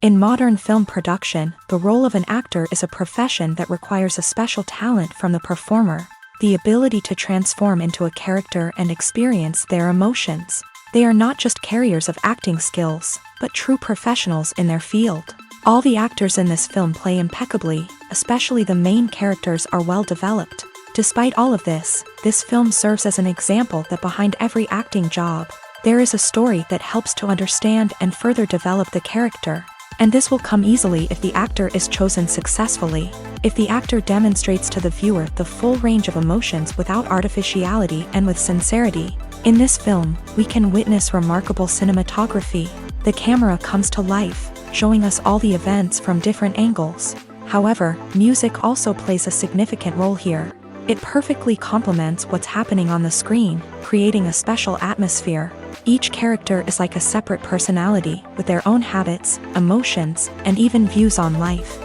In modern film production, the role of an actor is a profession that requires a special talent from the performer, the ability to transform into a character and experience their emotions. They are not just carriers of acting skills, but true professionals in their field. All the actors in this film play impeccably, especially the main characters are well developed. Despite all of this film serves as an example that behind every acting job, there is a story that helps to understand and further develop the character. And this will come easily if the actor is chosen successfully. If the actor demonstrates to the viewer the full range of emotions without artificiality and with sincerity. In this film, we can witness remarkable cinematography. The camera comes to life, showing us all the events from different angles. However, music also plays a significant role here. It perfectly complements what's happening on the screen, creating a special atmosphere. Each character is like a separate personality, with their own habits, emotions, and even views on life.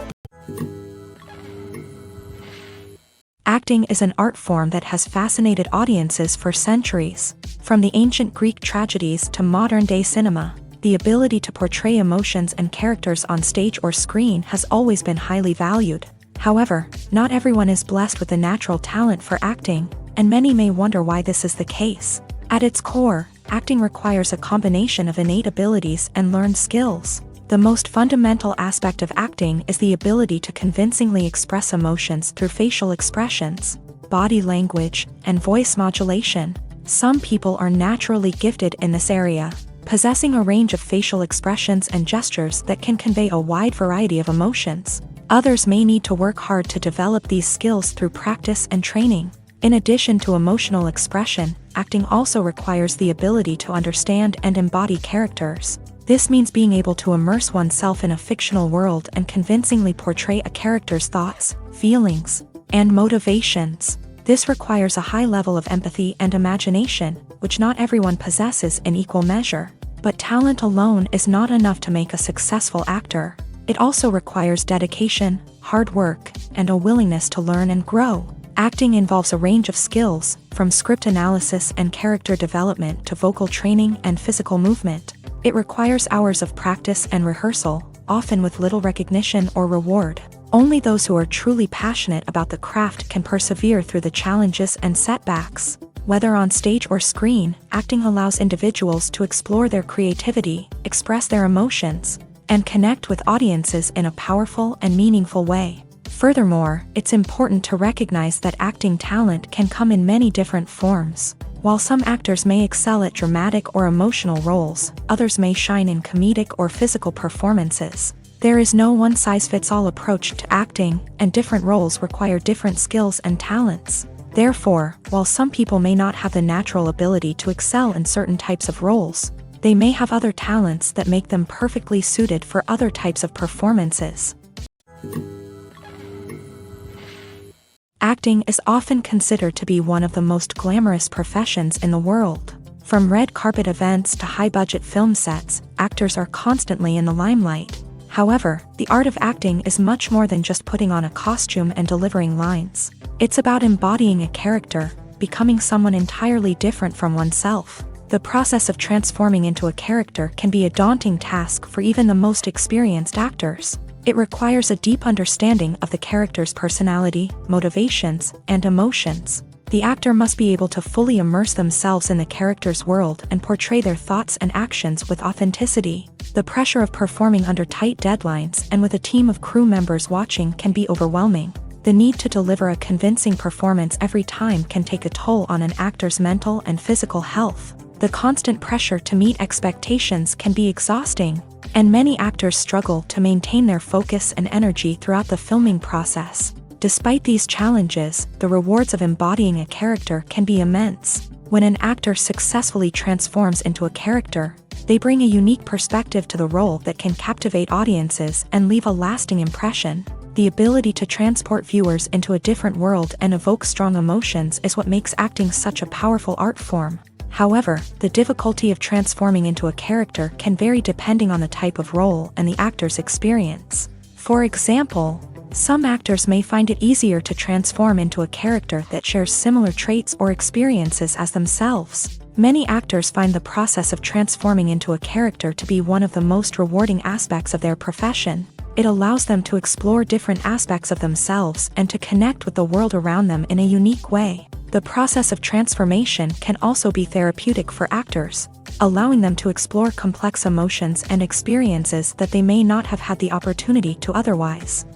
Acting is an art form that has fascinated audiences for centuries. From the ancient Greek tragedies to modern-day cinema, the ability to portray emotions and characters on stage or screen has always been highly valued. However, not everyone is blessed with a natural talent for acting, and many may wonder why this is the case. At its core, acting requires a combination of innate abilities and learned skills. The most fundamental aspect of acting is the ability to convincingly express emotions through facial expressions, body language, and voice modulation. Some people are naturally gifted in this area, possessing a range of facial expressions and gestures that can convey a wide variety of emotions. Others may need to work hard to develop these skills through practice and training. In addition to emotional expression, acting also requires the ability to understand and embody characters. This means being able to immerse oneself in a fictional world and convincingly portray a character's thoughts, feelings, and motivations. This requires a high level of empathy and imagination, which not everyone possesses in equal measure. But talent alone is not enough to make a successful actor. It also requires dedication, hard work, and a willingness to learn and grow. Acting involves a range of skills, from script analysis and character development to vocal training and physical movement. It requires hours of practice and rehearsal, often with little recognition or reward. Only those who are truly passionate about the craft can persevere through the challenges and setbacks. Whether on stage or screen, acting allows individuals to explore their creativity, express their emotions, and connect with audiences in a powerful and meaningful way. Furthermore, it's important to recognize that acting talent can come in many different forms. While some actors may excel at dramatic or emotional roles, others may shine in comedic or physical performances. There is no one-size-fits-all approach to acting, and different roles require different skills and talents. Therefore, while some people may not have the natural ability to excel in certain types of roles, they may have other talents that make them perfectly suited for other types of performances. Acting is often considered to be one of the most glamorous professions in the world. From red carpet events to high-budget film sets, actors are constantly in the limelight. However, the art of acting is much more than just putting on a costume and delivering lines. It's about embodying a character, becoming someone entirely different from oneself. The process of transforming into a character can be a daunting task for even the most experienced actors. It requires a deep understanding of the character's personality, motivations, and emotions. The actor must be able to fully immerse themselves in the character's world and portray their thoughts and actions with authenticity. The pressure of performing under tight deadlines and with a team of crew members watching can be overwhelming. The need to deliver a convincing performance every time can take a toll on an actor's mental and physical health. The constant pressure to meet expectations can be exhausting, and many actors struggle to maintain their focus and energy throughout the filming process. Despite these challenges, the rewards of embodying a character can be immense. When an actor successfully transforms into a character, they bring a unique perspective to the role that can captivate audiences and leave a lasting impression. The ability to transport viewers into a different world and evoke strong emotions is what makes acting such a powerful art form. However, the difficulty of transforming into a character can vary depending on the type of role and the actor's experience. For example, some actors may find it easier to transform into a character that shares similar traits or experiences as themselves. Many actors find the process of transforming into a character to be one of the most rewarding aspects of their profession. It allows them to explore different aspects of themselves and to connect with the world around them in a unique way. The process of transformation can also be therapeutic for actors, allowing them to explore complex emotions and experiences that they may not have had the opportunity to otherwise.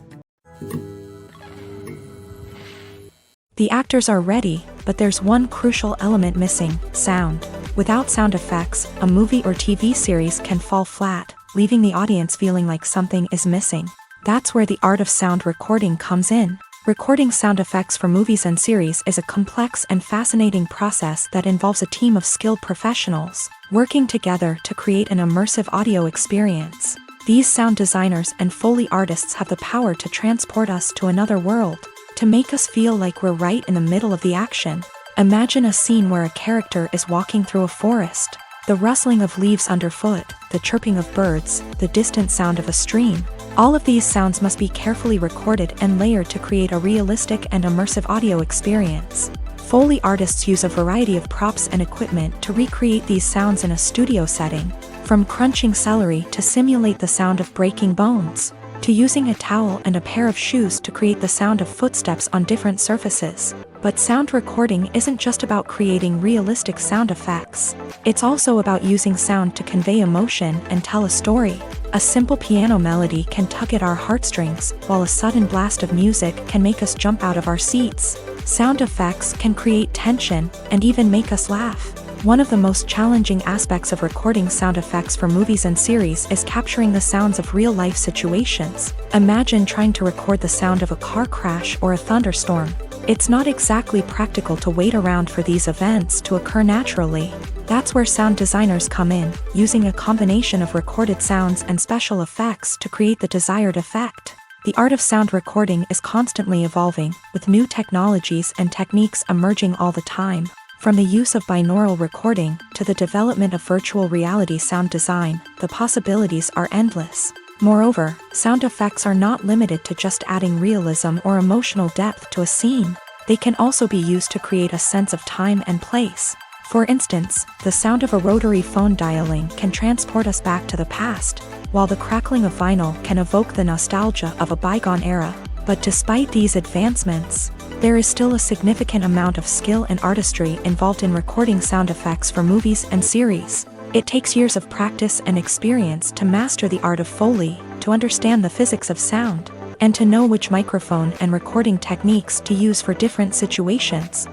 The actors are ready, but there's one crucial element missing: sound. Without sound effects, a movie or TV series can fall flat, leaving the audience feeling like something is missing. That's where the art of sound recording comes in. Recording sound effects for movies and series is a complex and fascinating process that involves a team of skilled professionals working together to create an immersive audio experience. These sound designers and Foley artists have the power to transport us to another world, to make us feel like we're right in the middle of the action. Imagine a scene where a character is walking through a forest. The rustling of leaves underfoot, the chirping of birds, the distant sound of a stream. All of these sounds must be carefully recorded and layered to create a realistic and immersive audio experience. Foley artists use a variety of props and equipment to recreate these sounds in a studio setting, from crunching celery to simulate the sound of breaking bones, to using a towel and a pair of shoes to create the sound of footsteps on different surfaces. But sound recording isn't just about creating realistic sound effects. It's also about using sound to convey emotion and tell a story. A simple piano melody can tug at our heartstrings, while a sudden blast of music can make us jump out of our seats. Sound effects can create tension and even make us laugh. One of the most challenging aspects of recording sound effects for movies and series is capturing the sounds of real-life situations. Imagine trying to record the sound of a car crash or a thunderstorm. It's not exactly practical to wait around for these events to occur naturally. That's where sound designers come in, using a combination of recorded sounds and special effects to create the desired effect. The art of sound recording is constantly evolving, with new technologies and techniques emerging all the time. From the use of binaural recording to the development of virtual reality sound design, the possibilities are endless. Moreover, sound effects are not limited to just adding realism or emotional depth to a scene. They can also be used to create a sense of time and place. For instance, the sound of a rotary phone dialing can transport us back to the past, while the crackling of vinyl can evoke the nostalgia of a bygone era. But despite these advancements, there is still a significant amount of skill and artistry involved in recording sound effects for movies and series. It takes years of practice and experience to master the art of Foley, to understand the physics of sound, and to know which microphone and recording techniques to use for different situations.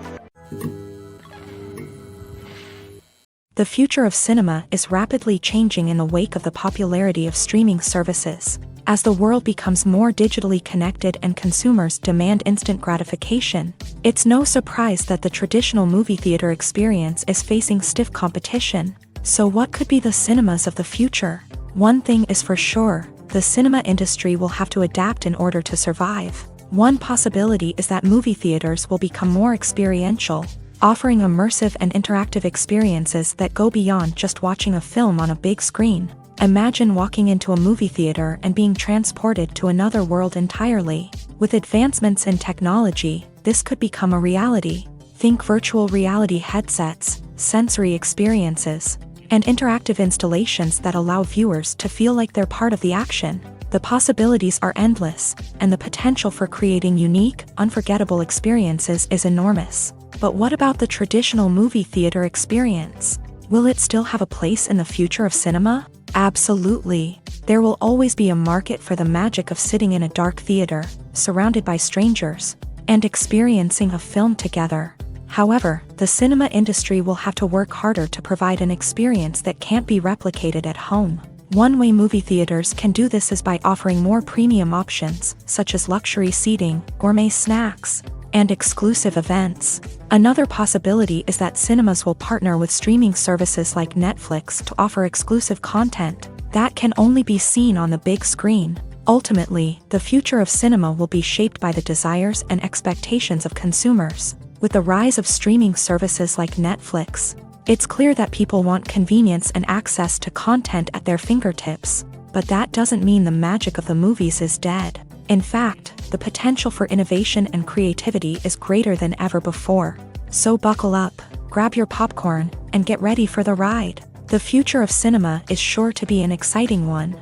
The future of cinema is rapidly changing in the wake of the popularity of streaming services. As the world becomes more digitally connected and consumers demand instant gratification, it's no surprise that the traditional movie theater experience is facing stiff competition. So what could be the cinemas of the future? One thing is for sure, the cinema industry will have to adapt in order to survive. One possibility is that movie theaters will become more experiential, offering immersive and interactive experiences that go beyond just watching a film on a big screen. Imagine walking into a movie theater and being transported to another world entirely. With advancements in technology, this could become a reality. Think virtual reality headsets, sensory experiences, and interactive installations that allow viewers to feel like they're part of the action. The possibilities are endless, and the potential for creating unique, unforgettable experiences is enormous. But what about the traditional movie theater experience? Will it still have a place in the future of cinema? Absolutely. There will always be a market for the magic of sitting in a dark theater, surrounded by strangers, and experiencing a film together. However, the cinema industry will have to work harder to provide an experience that can't be replicated at home. One way movie theaters can do this is by offering more premium options, such as luxury seating, gourmet snacks, and exclusive events. Another possibility is that cinemas will partner with streaming services like Netflix to offer exclusive content that can only be seen on the big screen. Ultimately, the future of cinema will be shaped by the desires and expectations of consumers. With the rise of streaming services like Netflix, it's clear that people want convenience and access to content at their fingertips. But that doesn't mean the magic of the movies is dead. In fact, the potential for innovation and creativity is greater than ever before. So buckle up, grab your popcorn, and get ready for the ride. The future of cinema is sure to be an exciting one.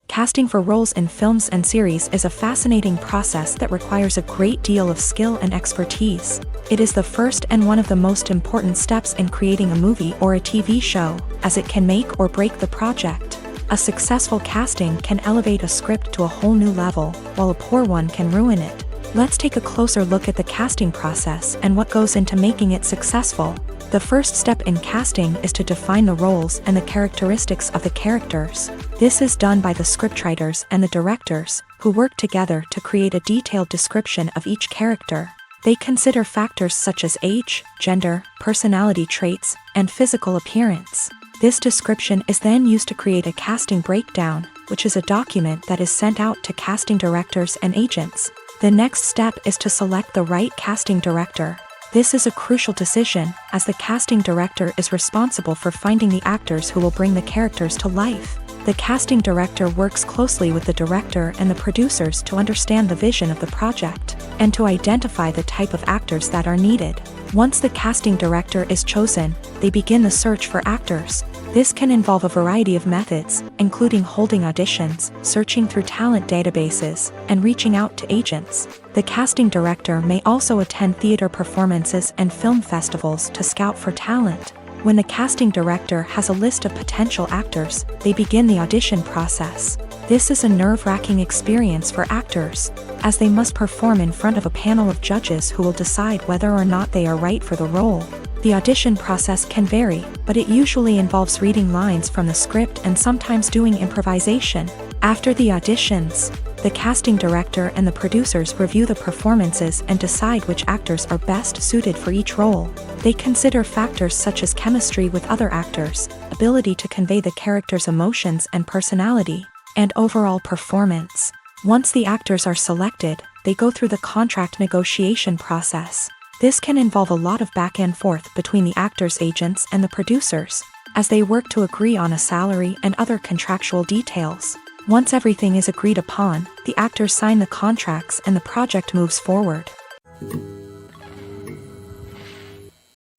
Casting for roles in films and series is a fascinating process that requires a great deal of skill and expertise. It is the first and one of the most important steps in creating a movie or a TV show, as it can make or break the project. A successful casting can elevate a script to a whole new level, while a poor one can ruin it. Let's take a closer look at the casting process and what goes into making it successful. The first step in casting is to define the roles and the characteristics of the characters. This is done by the scriptwriters and the directors, who work together to create a detailed description of each character. They consider factors such as age, gender, personality traits, and physical appearance. This description is then used to create a casting breakdown, which is a document that is sent out to casting directors and agents. The next step is to select the right casting director. This is a crucial decision, as the casting director is responsible for finding the actors who will bring the characters to life. The casting director works closely with the director and the producers to understand the vision of the project, and to identify the type of actors that are needed. Once the casting director is chosen, they begin the search for actors. This can involve a variety of methods, including holding auditions, searching through talent databases, and reaching out to agents. The casting director may also attend theater performances and film festivals to scout for talent. When the casting director has a list of potential actors, they begin the audition process. This is a nerve-wracking experience for actors, as they must perform in front of a panel of judges who will decide whether or not they are right for the role. The audition process can vary, but it usually involves reading lines from the script and sometimes doing improvisation. After the auditions, the casting director and the producers review the performances and decide which actors are best suited for each role. They consider factors such as chemistry with other actors, ability to convey the character's emotions and personality, and overall performance. Once the actors are selected, they go through the contract negotiation process. This can involve a lot of back and forth between the actors' agents and the producers, as they work to agree on a salary and other contractual details. Once everything is agreed upon, the actors sign the contracts and the project moves forward.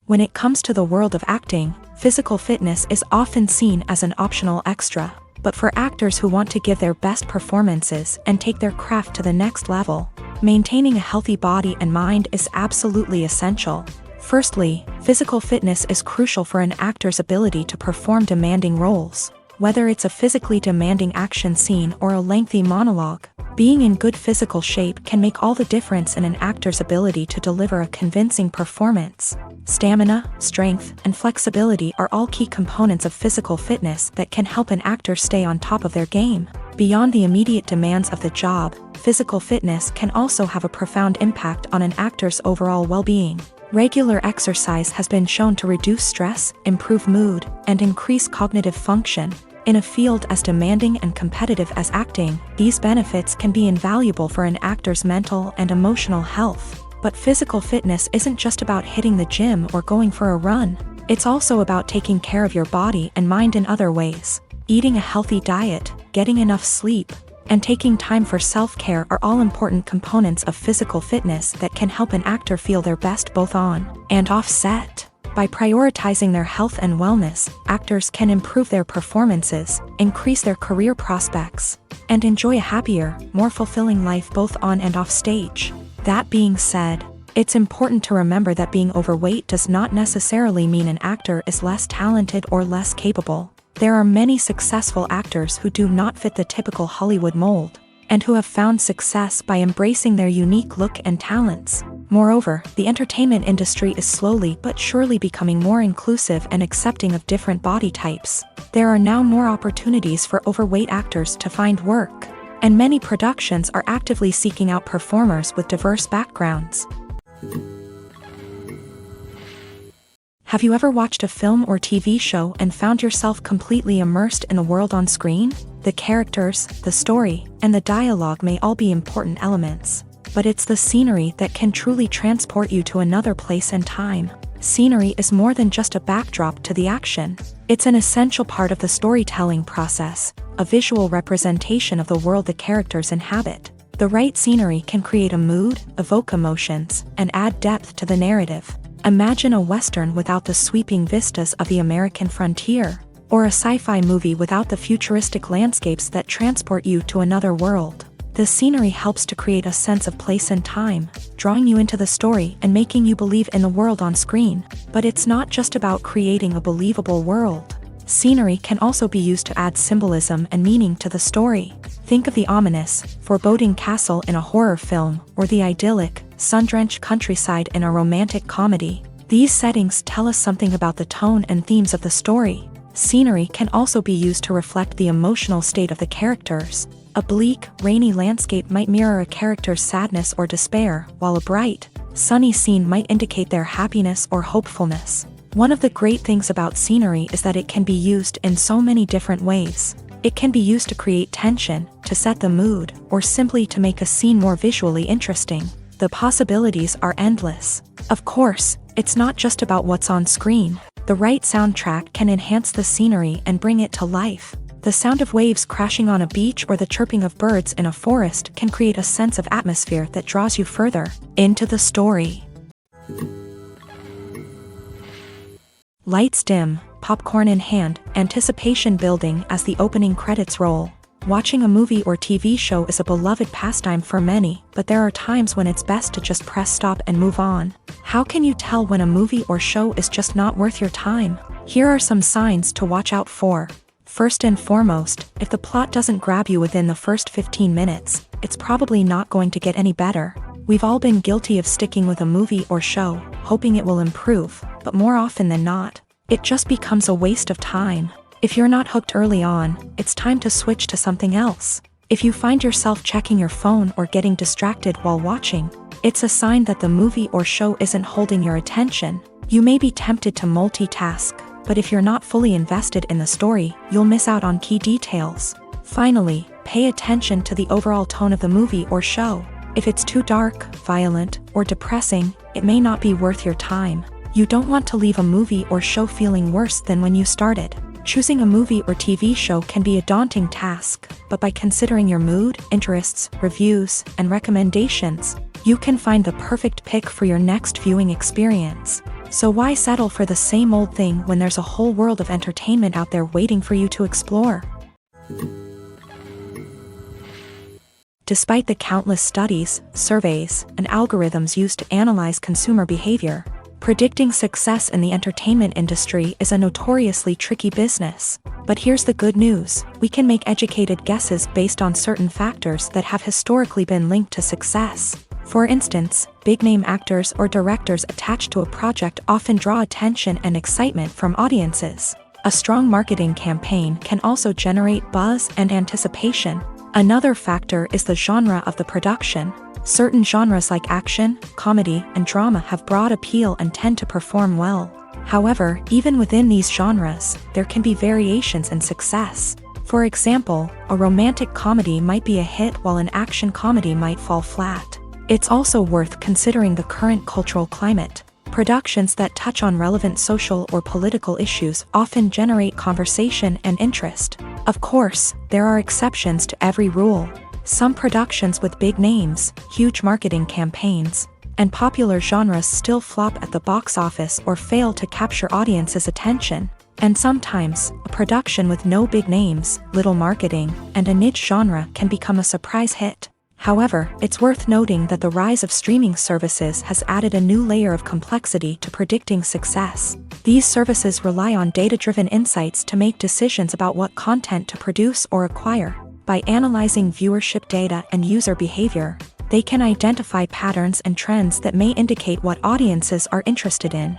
When it comes to the world of acting, physical fitness is often seen as an optional extra, but for actors who want to give their best performances and take their craft to the next level, maintaining a healthy body and mind is absolutely essential. Firstly, physical fitness is crucial for an actor's ability to perform demanding roles. Whether it's a physically demanding action scene or a lengthy monologue, being in good physical shape can make all the difference in an actor's ability to deliver a convincing performance. Stamina, strength, and flexibility are all key components of physical fitness that can help an actor stay on top of their game. Beyond the immediate demands of the job, physical fitness can also have a profound impact on an actor's overall well-being. Regular exercise has been shown to reduce stress, improve mood, and increase cognitive function. In a field as demanding and competitive as acting, these benefits can be invaluable for an actor's mental and emotional health. But physical fitness isn't just about hitting the gym or going for a run. It's also about taking care of your body and mind in other ways. Eating a healthy diet, getting enough sleep, and taking time for self-care are all important components of physical fitness that can help an actor feel their best both on and off set. By prioritizing their health and wellness, actors can improve their performances, increase their career prospects, and enjoy a happier, more fulfilling life both on and off stage. That being said, it's important to remember that being overweight does not necessarily mean an actor is less talented or less capable. There are many successful actors who do not fit the typical Hollywood mold, and who have found success by embracing their unique look and talents. Moreover, the entertainment industry is slowly but surely becoming more inclusive and accepting of different body types. There are now more opportunities for overweight actors to find work, and many productions are actively seeking out performers with diverse backgrounds. Have you ever watched a film or TV show and found yourself completely immersed in the world on screen? The characters, the story, and the dialogue may all be important elements, but it's the scenery that can truly transport you to another place and time. Scenery is more than just a backdrop to the action. It's an essential part of the storytelling process, a visual representation of the world the characters inhabit. The right scenery can create a mood, evoke emotions, and add depth to the narrative. Imagine a Western without the sweeping vistas of the American frontier, or a sci-fi movie without the futuristic landscapes that transport you to another world. The scenery helps to create a sense of place and time, drawing you into the story and making you believe in the world on screen. But it's not just about creating a believable world. Scenery can also be used to add symbolism and meaning to the story. Think of the ominous, foreboding castle in a horror film, or the idyllic, sun-drenched countryside in a romantic comedy. These settings tell us something about the tone and themes of the story. Scenery can also be used to reflect the emotional state of the characters. A bleak, rainy landscape might mirror a character's sadness or despair, while a bright, sunny scene might indicate their happiness or hopefulness. One of the great things about scenery is that it can be used in so many different ways. It can be used to create tension, to set the mood, or simply to make a scene more visually interesting. The possibilities are endless. Of course, it's not just about what's on screen. The right soundtrack can enhance the scenery and bring it to life. The sound of waves crashing on a beach or the chirping of birds in a forest can create a sense of atmosphere that draws you further into the story. Lights dim, popcorn in hand, anticipation building as the opening credits roll. Watching a movie or TV show is a beloved pastime for many, but there are times when it's best to just press stop and move on. How can you tell when a movie or show is just not worth your time? Here are some signs to watch out for. First and foremost, if the plot doesn't grab you within the first 15 minutes, it's probably not going to get any better. We've all been guilty of sticking with a movie or show, hoping it will improve, but more often than not, it just becomes a waste of time. If you're not hooked early on, it's time to switch to something else. If you find yourself checking your phone or getting distracted while watching, it's a sign that the movie or show isn't holding your attention. You may be tempted to multitask, but if you're not fully invested in the story, you'll miss out on key details. Finally, pay attention to the overall tone of the movie or show. If it's too dark, violent, or depressing, it may not be worth your time. You don't want to leave a movie or show feeling worse than when you started. Choosing a movie or TV show can be a daunting task, but by considering your mood, interests, reviews, and recommendations, you can find the perfect pick for your next viewing experience. So why settle for the same old thing when there's a whole world of entertainment out there waiting for you to explore? Despite the countless studies, surveys, and algorithms used to analyze consumer behavior, predicting success in the entertainment industry is a notoriously tricky business. But here's the good news: we can make educated guesses based on certain factors that have historically been linked to success. For instance, big-name actors or directors attached to a project often draw attention and excitement from audiences. A strong marketing campaign can also generate buzz and anticipation. Another factor is the genre of the production. Certain genres like action, comedy, and drama have broad appeal and tend to perform well. However, even within these genres, there can be variations in success. For example, a romantic comedy might be a hit while an action comedy might fall flat. It's also worth considering the current cultural climate. Productions that touch on relevant social or political issues often generate conversation and interest. Of course, there are exceptions to every rule. Some productions with big names, huge marketing campaigns, and popular genres still flop at the box office or fail to capture audiences' attention. And sometimes, a production with no big names, little marketing, and a niche genre can become a surprise hit. However, it's worth noting that the rise of streaming services has added a new layer of complexity to predicting success. These services rely on data-driven insights to make decisions about what content to produce or acquire. By analyzing viewership data and user behavior, they can identify patterns and trends that may indicate what audiences are interested in.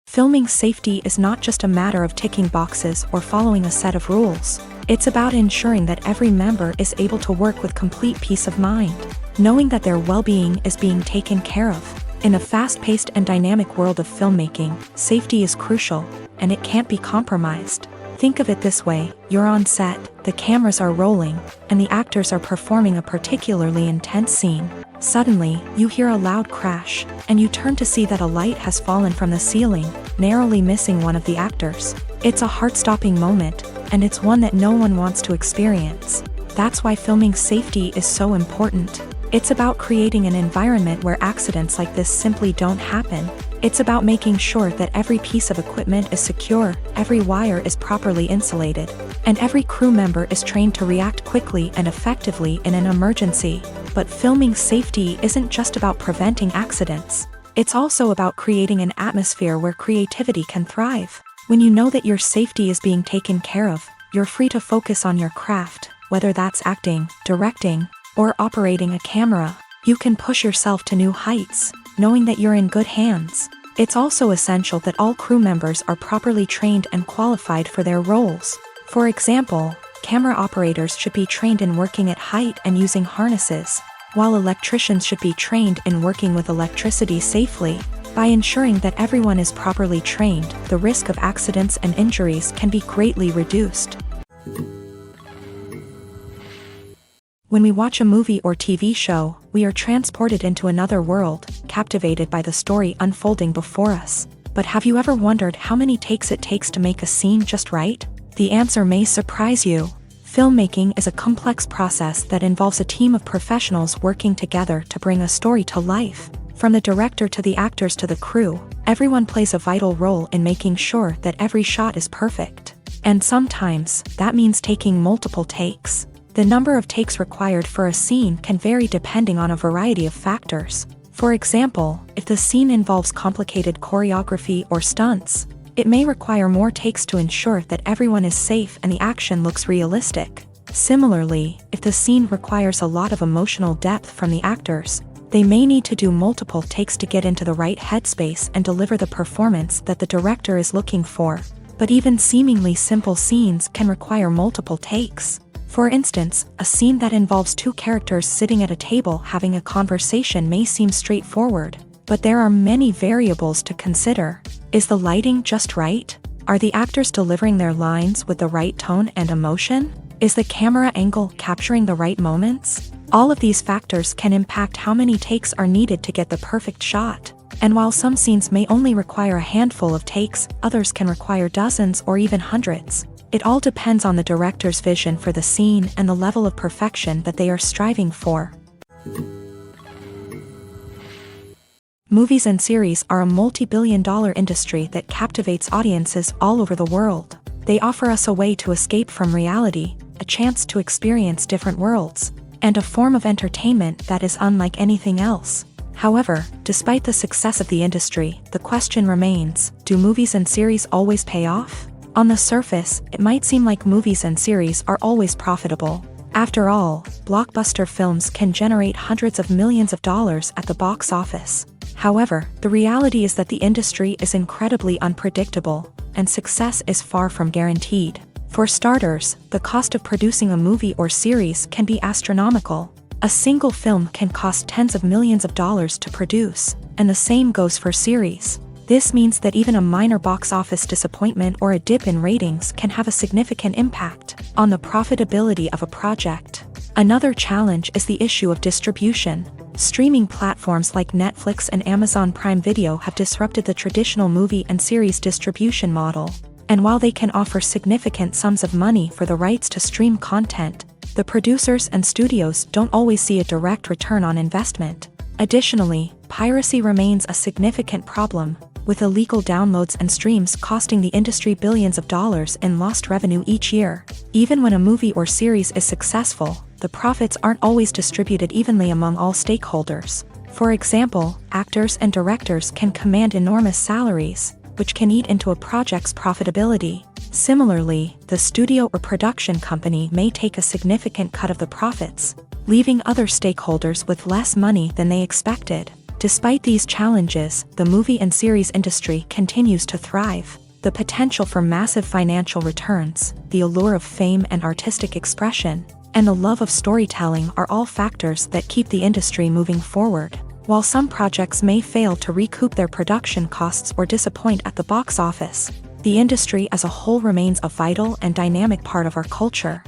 Filming safety is not just a matter of ticking boxes or following a set of rules. It's about ensuring that every member is able to work with complete peace of mind, knowing that their well-being is being taken care of. In a fast-paced and dynamic world of filmmaking, safety is crucial, and it can't be compromised. Think of it this way: you're on set, the cameras are rolling, and the actors are performing a particularly intense scene. Suddenly, you hear a loud crash, and you turn to see that a light has fallen from the ceiling, narrowly missing one of the actors. It's a heart-stopping moment, and it's one that no one wants to experience. That's why filming safety is so important. It's about creating an environment where accidents like this simply don't happen. It's about making sure that every piece of equipment is secure, every wire is properly insulated, and every crew member is trained to react quickly and effectively in an emergency. But filming safety isn't just about preventing accidents. It's also about creating an atmosphere where creativity can thrive. When you know that your safety is being taken care of, you're free to focus on your craft, whether that's acting, directing, or operating a camera. You can push yourself to new heights, knowing that you're in good hands. It's also essential that all crew members are properly trained and qualified for their roles. For example, camera operators should be trained in working at height and using harnesses, while electricians should be trained in working with electricity safely. By ensuring that everyone is properly trained, the risk of accidents and injuries can be greatly reduced. When we watch a movie or TV show, we are transported into another world, captivated by the story unfolding before us. But have you ever wondered how many takes it takes to make a scene just right? The answer may surprise you. Filmmaking is a complex process that involves a team of professionals working together to bring a story to life. From the director to the actors to the crew, everyone plays a vital role in making sure that every shot is perfect. And sometimes, that means taking multiple takes. The number of takes required for a scene can vary depending on a variety of factors. For example, if the scene involves complicated choreography or stunts, it may require more takes to ensure that everyone is safe and the action looks realistic. Similarly, if the scene requires a lot of emotional depth from the actors, they may need to do multiple takes to get into the right headspace and deliver the performance that the director is looking for. But even seemingly simple scenes can require multiple takes. For instance, a scene that involves two characters sitting at a table having a conversation may seem straightforward, but there are many variables to consider. Is the lighting just right? Are the actors delivering their lines with the right tone and emotion? Is the camera angle capturing the right moments? All of these factors can impact how many takes are needed to get the perfect shot. And while some scenes may only require a handful of takes, others can require dozens or even hundreds. It all depends on the director's vision for the scene and the level of perfection that they are striving for. Movies and series are a multi-billion-dollar industry that captivates audiences all over the world. They offer us a way to escape from reality, a chance to experience different worlds, and a form of entertainment that is unlike anything else. However, despite the success of the industry, the question remains, do movies and series always pay off? On the surface, it might seem like movies and series are always profitable. After all, blockbuster films can generate hundreds of millions of dollars at the box office. However, the reality is that the industry is incredibly unpredictable, and success is far from guaranteed. For starters, the cost of producing a movie or series can be astronomical. A single film can cost tens of millions of dollars to produce, and the same goes for series. This means that even a minor box office disappointment or a dip in ratings can have a significant impact on the profitability of a project. Another challenge is the issue of distribution. Streaming platforms like Netflix and Amazon Prime Video have disrupted the traditional movie and series distribution model. And while they can offer significant sums of money for the rights to stream content, the producers and studios don't always see a direct return on investment. Additionally, piracy remains a significant problem, with illegal downloads and streams costing the industry billions of dollars in lost revenue each year. Even when a movie or series is successful, the profits aren't always distributed evenly among all stakeholders. For example, actors and directors can command enormous salaries, which can eat into a project's profitability. Similarly, the studio or production company may take a significant cut of the profits, leaving other stakeholders with less money than they expected. Despite these challenges, the movie and series industry continues to thrive. The potential for massive financial returns, the allure of fame and artistic expression, and the love of storytelling are all factors that keep the industry moving forward. While some projects may fail to recoup their production costs or disappoint at the box office, the industry as a whole remains a vital and dynamic part of our culture.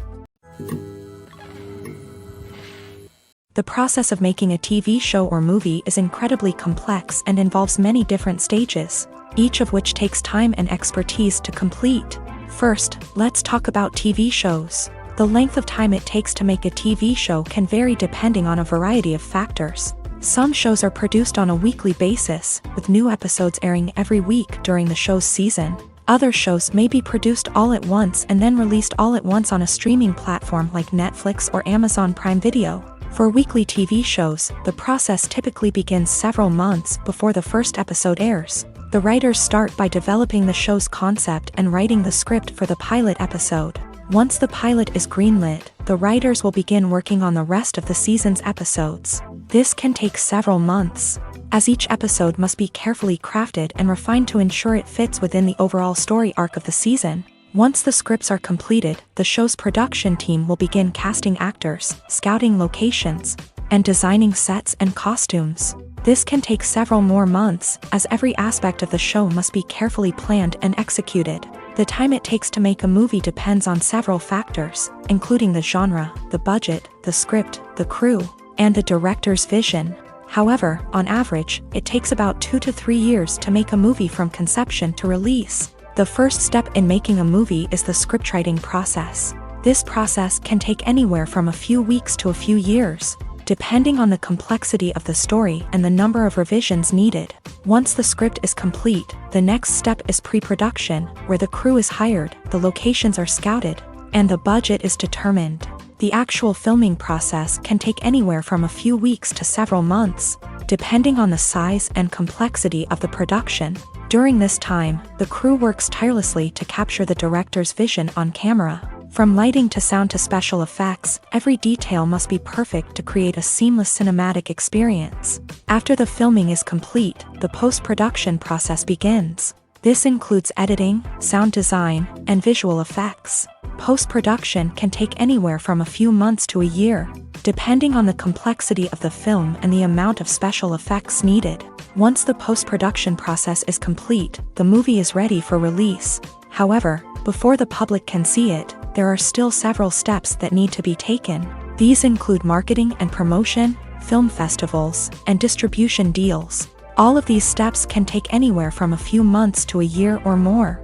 The process of making a TV show or movie is incredibly complex and involves many different stages, each of which takes time and expertise to complete. First, let's talk about TV shows. The length of time it takes to make a TV show can vary depending on a variety of factors. Some shows are produced on a weekly basis, with new episodes airing every week during the show's season. Other shows may be produced all at once and then released all at once on a streaming platform like Netflix or Amazon Prime Video. For weekly TV shows, the process typically begins several months before the first episode airs. The writers start by developing the show's concept and writing the script for the pilot episode. Once the pilot is greenlit, the writers will begin working on the rest of the season's episodes. This can take several months, as each episode must be carefully crafted and refined to ensure it fits within the overall story arc of the season. Once the scripts are completed, the show's production team will begin casting actors, scouting locations, and designing sets and costumes. This can take several more months, as every aspect of the show must be carefully planned and executed. The time it takes to make a movie depends on several factors, including the genre, the budget, the script, the crew, and the director's vision. However, on average, it takes about 2 to 3 years to make a movie from conception to release. The first step in making a movie is the scriptwriting process. This process can take anywhere from a few weeks to a few years, depending on the complexity of the story and the number of revisions needed. Once the script is complete, the next step is pre-production, where the crew is hired, the locations are scouted, and the budget is determined. The actual filming process can take anywhere from a few weeks to several months, depending on the size and complexity of the production. During this time, the crew works tirelessly to capture the director's vision on camera. From lighting to sound to special effects, every detail must be perfect to create a seamless cinematic experience. After the filming is complete, the post-production process begins. This includes editing, sound design, and visual effects. Post-production can take anywhere from a few months to a year, depending on the complexity of the film and the amount of special effects needed. Once the post-production process is complete, the movie is ready for release. However, before the public can see it, there are still several steps that need to be taken. These include marketing and promotion, film festivals, and distribution deals. All of these steps can take anywhere from a few months to a year or more.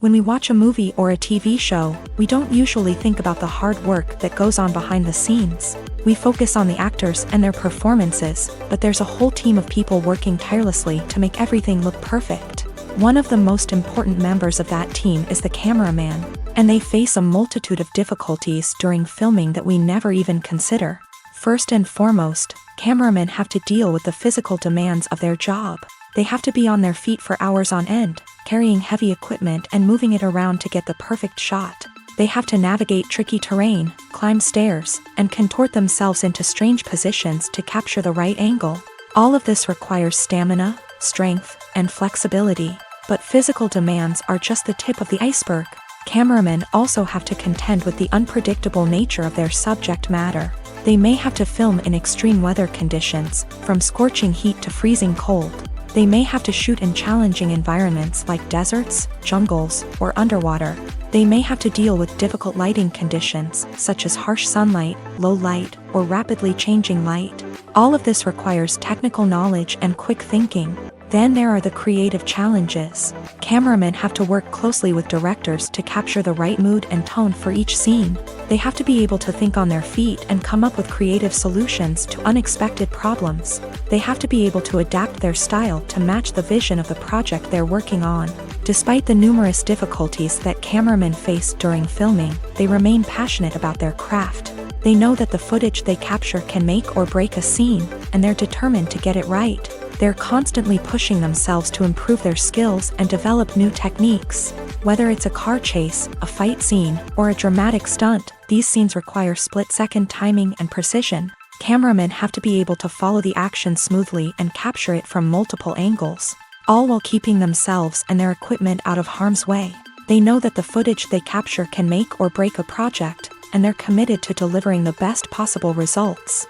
When we watch a movie or a TV show, we don't usually think about the hard work that goes on behind the scenes. We focus on the actors and their performances, but there's a whole team of people working tirelessly to make everything look perfect. One of the most important members of that team is the cameraman, and they face a multitude of difficulties during filming that we never even consider. First and foremost, cameramen have to deal with the physical demands of their job. They have to be on their feet for hours on end, carrying heavy equipment and moving it around to get the perfect shot. They have to navigate tricky terrain, climb stairs, and contort themselves into strange positions to capture the right angle. All of this requires stamina, strength, and flexibility. But physical demands are just the tip of the iceberg. Cameramen also have to contend with the unpredictable nature of their subject matter. They may have to film in extreme weather conditions, from scorching heat to freezing cold. They may have to shoot in challenging environments like deserts, jungles, or underwater. They may have to deal with difficult lighting conditions, such as harsh sunlight, low light, or rapidly changing light. All of this requires technical knowledge and quick thinking. Then there are the creative challenges. Cameramen have to work closely with directors to capture the right mood and tone for each scene. They have to be able to think on their feet and come up with creative solutions to unexpected problems. They have to be able to adapt their style to match the vision of the project they're working on. Despite the numerous difficulties that cameramen face during filming, they remain passionate about their craft. They know that the footage they capture can make or break a scene, and they're determined to get it right. They're constantly pushing themselves to improve their skills and develop new techniques. Whether it's a car chase, a fight scene, or a dramatic stunt, these scenes require split-second timing and precision. Cameramen have to be able to follow the action smoothly and capture it from multiple angles, all while keeping themselves and their equipment out of harm's way. They know that the footage they capture can make or break a project, and they're committed to delivering the best possible results.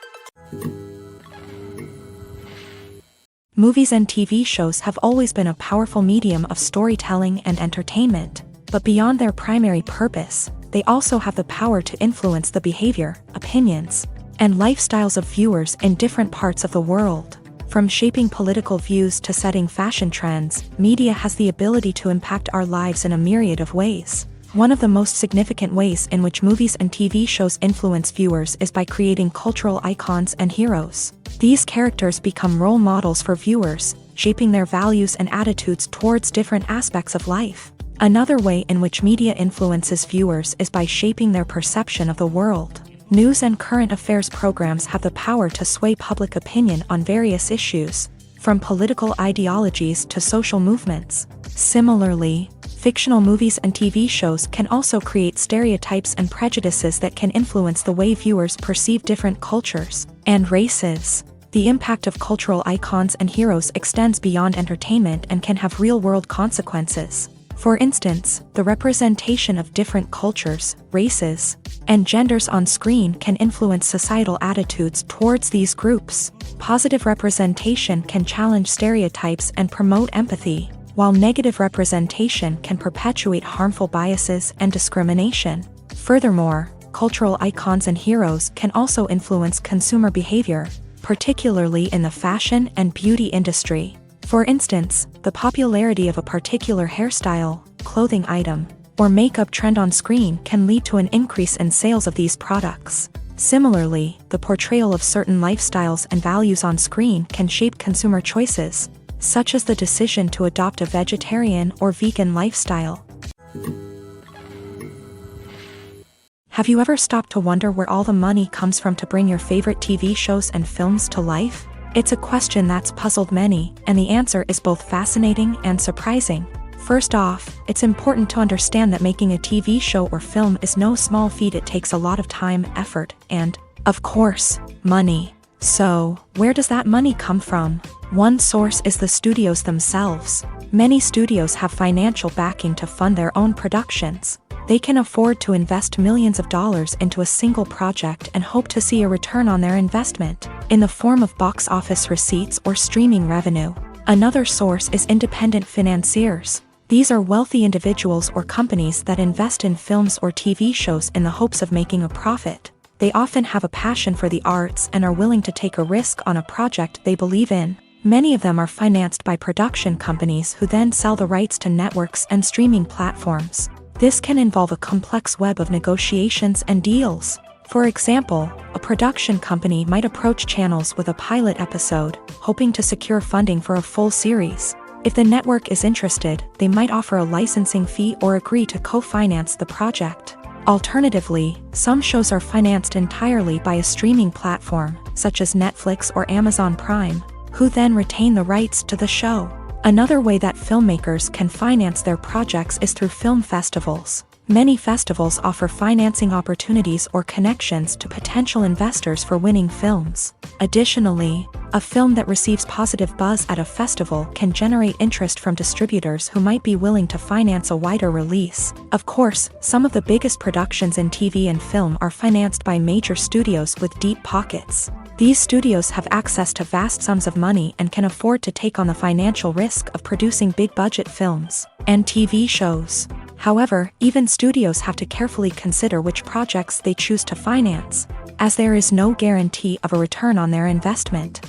Movies and TV shows have always been a powerful medium of storytelling and entertainment, but beyond their primary purpose, they also have the power to influence the behavior, opinions, and lifestyles of viewers in different parts of the world. From shaping political views to setting fashion trends, media has the ability to impact our lives in a myriad of ways. One of the most significant ways in which movies and TV shows influence viewers is by creating cultural icons and heroes. These characters become role models for viewers, shaping their values and attitudes towards different aspects of life. Another way in which media influences viewers is by shaping their perception of the world. News and current affairs programs have the power to sway public opinion on various issues, from political ideologies to social movements. Similarly, fictional movies and TV shows can also create stereotypes and prejudices that can influence the way viewers perceive different cultures and races. The impact of cultural icons and heroes extends beyond entertainment and can have real-world consequences. For instance, the representation of different cultures, races, and genders on screen can influence societal attitudes towards these groups. Positive representation can challenge stereotypes and promote empathy, while negative representation can perpetuate harmful biases and discrimination. Furthermore, cultural icons and heroes can also influence consumer behavior, particularly in the fashion and beauty industry. For instance, the popularity of a particular hairstyle, clothing item, or makeup trend on screen can lead to an increase in sales of these products. Similarly, the portrayal of certain lifestyles and values on screen can shape consumer choices, such as the decision to adopt a vegetarian or vegan lifestyle. Have you ever stopped to wonder where all the money comes from to bring your favorite TV shows and films to life? It's a question that's puzzled many, and the answer is both fascinating and surprising. First off, it's important to understand that making a TV show or film is no small feat. It takes a lot of time, effort, and, of course, money. So, where does that money come from? One source is the studios themselves. Many studios have financial backing to fund their own productions. They can afford to invest millions of dollars into a single project and hope to see a return on their investment, in the form of box office receipts or streaming revenue. Another source is independent financiers. These are wealthy individuals or companies that invest in films or TV shows in the hopes of making a profit. They often have a passion for the arts and are willing to take a risk on a project they believe in. Many of them are financed by production companies who then sell the rights to networks and streaming platforms. This can involve a complex web of negotiations and deals. For example, a production company might approach channels with a pilot episode, hoping to secure funding for a full series. If the network is interested, they might offer a licensing fee or agree to co-finance the project. Alternatively, some shows are financed entirely by a streaming platform, such as Netflix or Amazon Prime, who then retain the rights to the show. Another way that filmmakers can finance their projects is through film festivals. Many festivals offer financing opportunities or connections to potential investors for winning films. Additionally, a film that receives positive buzz at a festival can generate interest from distributors who might be willing to finance a wider release. Of course, some of the biggest productions in TV and film are financed by major studios with deep pockets. These studios have access to vast sums of money and can afford to take on the financial risk of producing big-budget films and TV shows. However, even studios have to carefully consider which projects they choose to finance, as there is no guarantee of a return on their investment.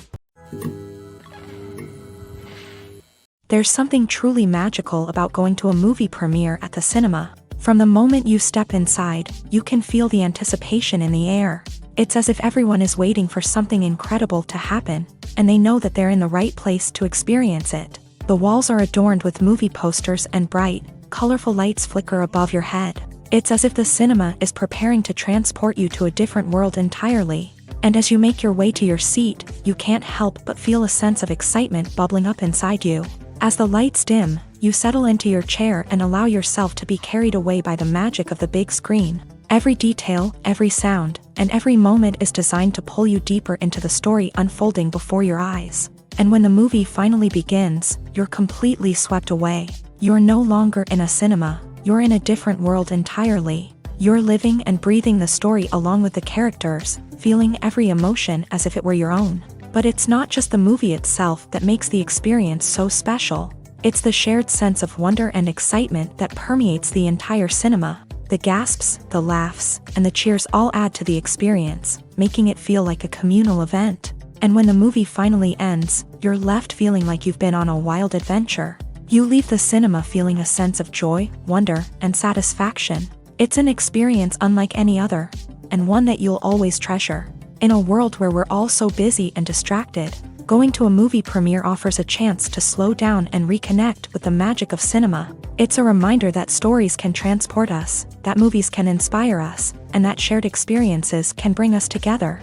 There's something truly magical about going to a movie premiere at the cinema. From the moment you step inside, you can feel the anticipation in the air. It's as if everyone is waiting for something incredible to happen, and they know that they're in the right place to experience it. The walls are adorned with movie posters and bright, colorful lights flicker above your head. It's as if the cinema is preparing to transport you to a different world entirely. And as you make your way to your seat, you can't help but feel a sense of excitement bubbling up inside you. As the lights dim, you settle into your chair and allow yourself to be carried away by the magic of the big screen. Every detail, every sound, and every moment is designed to pull you deeper into the story unfolding before your eyes. And when the movie finally begins, you're completely swept away. You're no longer in a cinema, you're in a different world entirely. You're living and breathing the story along with the characters, feeling every emotion as if it were your own. But it's not just the movie itself that makes the experience so special. It's the shared sense of wonder and excitement that permeates the entire cinema. The gasps, the laughs, and the cheers all add to the experience, making it feel like a communal event. And when the movie finally ends, you're left feeling like you've been on a wild adventure. You leave the cinema feeling a sense of joy, wonder, and satisfaction. It's an experience unlike any other, and one that you'll always treasure. In a world where we're all so busy and distracted, going to a movie premiere offers a chance to slow down and reconnect with the magic of cinema. It's a reminder that stories can transport us, that movies can inspire us, and that shared experiences can bring us together.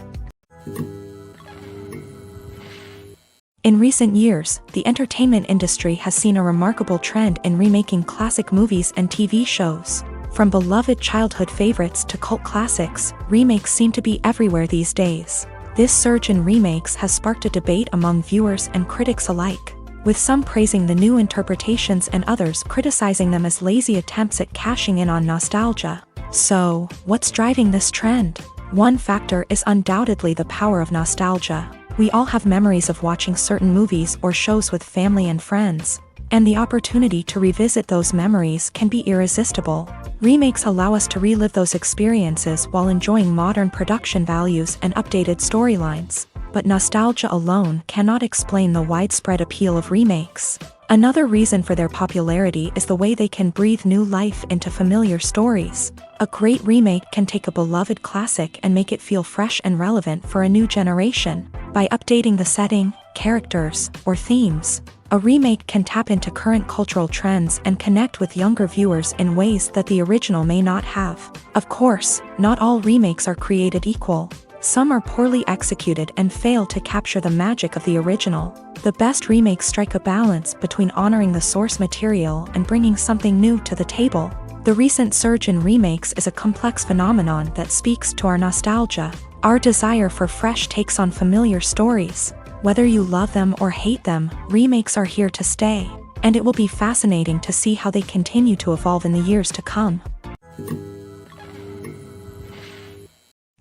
In recent years, the entertainment industry has seen a remarkable trend in remaking classic movies and TV shows. From beloved childhood favorites to cult classics, remakes seem to be everywhere these days. This surge in remakes has sparked a debate among viewers and critics alike, with some praising the new interpretations and others criticizing them as lazy attempts at cashing in on nostalgia. So, what's driving this trend? One factor is undoubtedly the power of nostalgia. We all have memories of watching certain movies or shows with family and friends, and the opportunity to revisit those memories can be irresistible. Remakes allow us to relive those experiences while enjoying modern production values and updated storylines. But nostalgia alone cannot explain the widespread appeal of remakes. Another reason for their popularity is the way they can breathe new life into familiar stories. A great remake can take a beloved classic and make it feel fresh and relevant for a new generation. By updating the setting, characters, or themes, a remake can tap into current cultural trends and connect with younger viewers in ways that the original may not have. Of course, not all remakes are created equal. Some are poorly executed and fail to capture the magic of the original. The best remakes strike a balance between honoring the source material and bringing something new to the table. The recent surge in remakes is a complex phenomenon that speaks to our nostalgia, our desire for fresh takes on familiar stories. Whether you love them or hate them, remakes are here to stay, and it will be fascinating to see how they continue to evolve in the years to come.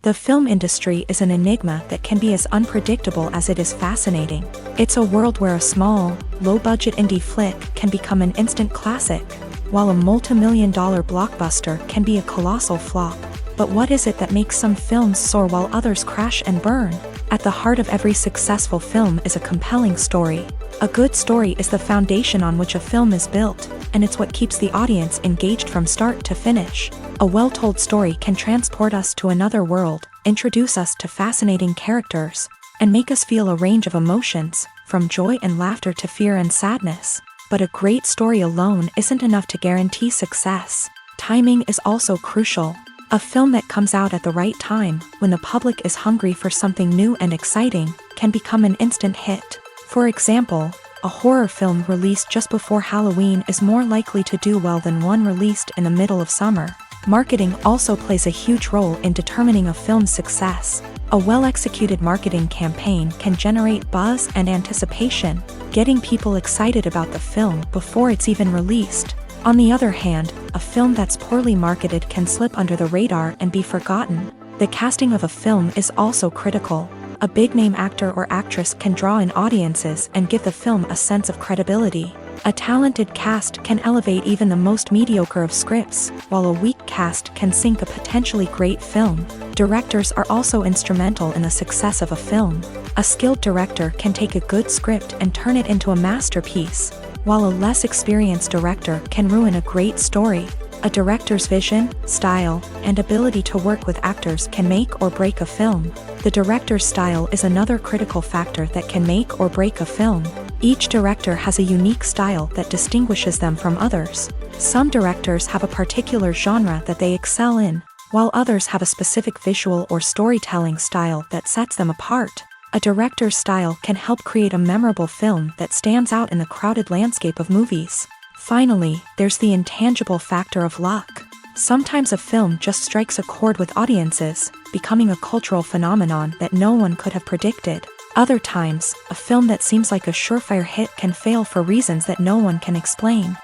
The film industry is an enigma that can be as unpredictable as it is fascinating. It's a world where a small, low-budget indie flick can become an instant classic, while a multi-million-dollar blockbuster can be a colossal flop. But what is it that makes some films soar while others crash and burn? At the heart of every successful film is a compelling story. A good story is the foundation on which a film is built, and it's what keeps the audience engaged from start to finish. A well-told story can transport us to another world, introduce us to fascinating characters, and make us feel a range of emotions, from joy and laughter to fear and sadness. But a great story alone isn't enough to guarantee success. Timing is also crucial. A film that comes out at the right time, when the public is hungry for something new and exciting, can become an instant hit. For example, a horror film released just before Halloween is more likely to do well than one released in the middle of summer. Marketing also plays a huge role in determining a film's success. A well-executed marketing campaign can generate buzz and anticipation, getting people excited about the film before it's even released. On the other hand, a film that's poorly marketed can slip under the radar and be forgotten. The casting of a film is also critical. A big-name actor or actress can draw in audiences and give the film a sense of credibility. A talented cast can elevate even the most mediocre of scripts, while a weak cast can sink a potentially great film. Directors are also instrumental in the success of a film. A skilled director can take a good script and turn it into a masterpiece, while a less experienced director can ruin a great story. A director's vision, style, and ability to work with actors can make or break a film. The director's style is another critical factor that can make or break a film. Each director has a unique style that distinguishes them from others. Some directors have a particular genre that they excel in, while others have a specific visual or storytelling style that sets them apart. A director's style can help create a memorable film that stands out in the crowded landscape of movies. Finally, there's the intangible factor of luck. Sometimes a film just strikes a chord with audiences, becoming a cultural phenomenon that no one could have predicted. Other times, a film that seems like a surefire hit can fail for reasons that no one can explain.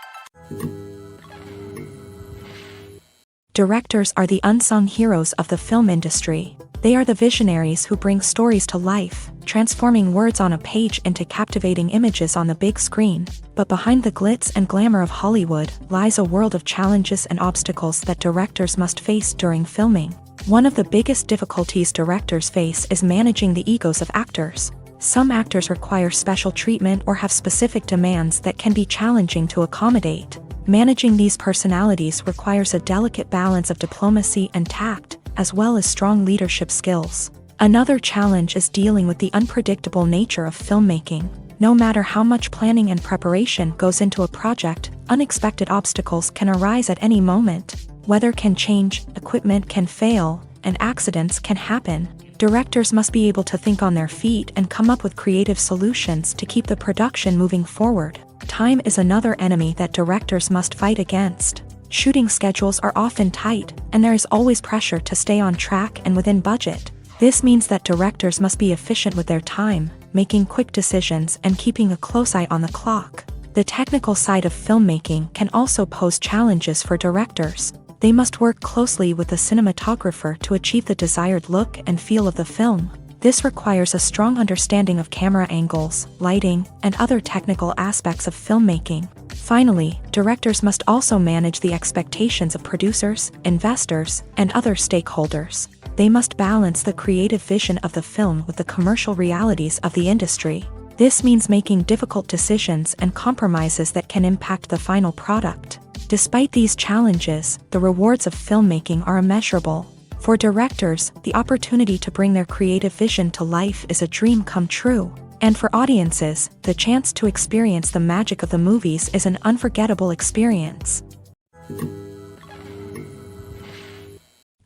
Directors are the unsung heroes of the film industry. They are the visionaries who bring stories to life, transforming words on a page into captivating images on the big screen. But behind the glitz and glamour of Hollywood lies a world of challenges and obstacles that directors must face during filming. One of the biggest difficulties directors face is managing the egos of actors. Some actors require special treatment or have specific demands that can be challenging to accommodate. Managing these personalities requires a delicate balance of diplomacy and tact, as well as strong leadership skills. Another challenge is dealing with the unpredictable nature of filmmaking. No matter how much planning and preparation goes into a project, unexpected obstacles can arise at any moment. Weather can change, equipment can fail, and accidents can happen. Directors must be able to think on their feet and come up with creative solutions to keep the production moving forward. Time is another enemy that directors must fight against. Shooting schedules are often tight, and there is always pressure to stay on track and within budget. This means that directors must be efficient with their time, making quick decisions and keeping a close eye on the clock. The technical side of filmmaking can also pose challenges for directors. They must work closely with the cinematographer to achieve the desired look and feel of the film. This requires a strong understanding of camera angles, lighting, and other technical aspects of filmmaking. Finally, directors must also manage the expectations of producers, investors, and other stakeholders. They must balance the creative vision of the film with the commercial realities of the industry. This means making difficult decisions and compromises that can impact the final product. Despite these challenges, the rewards of filmmaking are immeasurable. For directors, the opportunity to bring their creative vision to life is a dream come true. And for audiences, the chance to experience the magic of the movies is an unforgettable experience.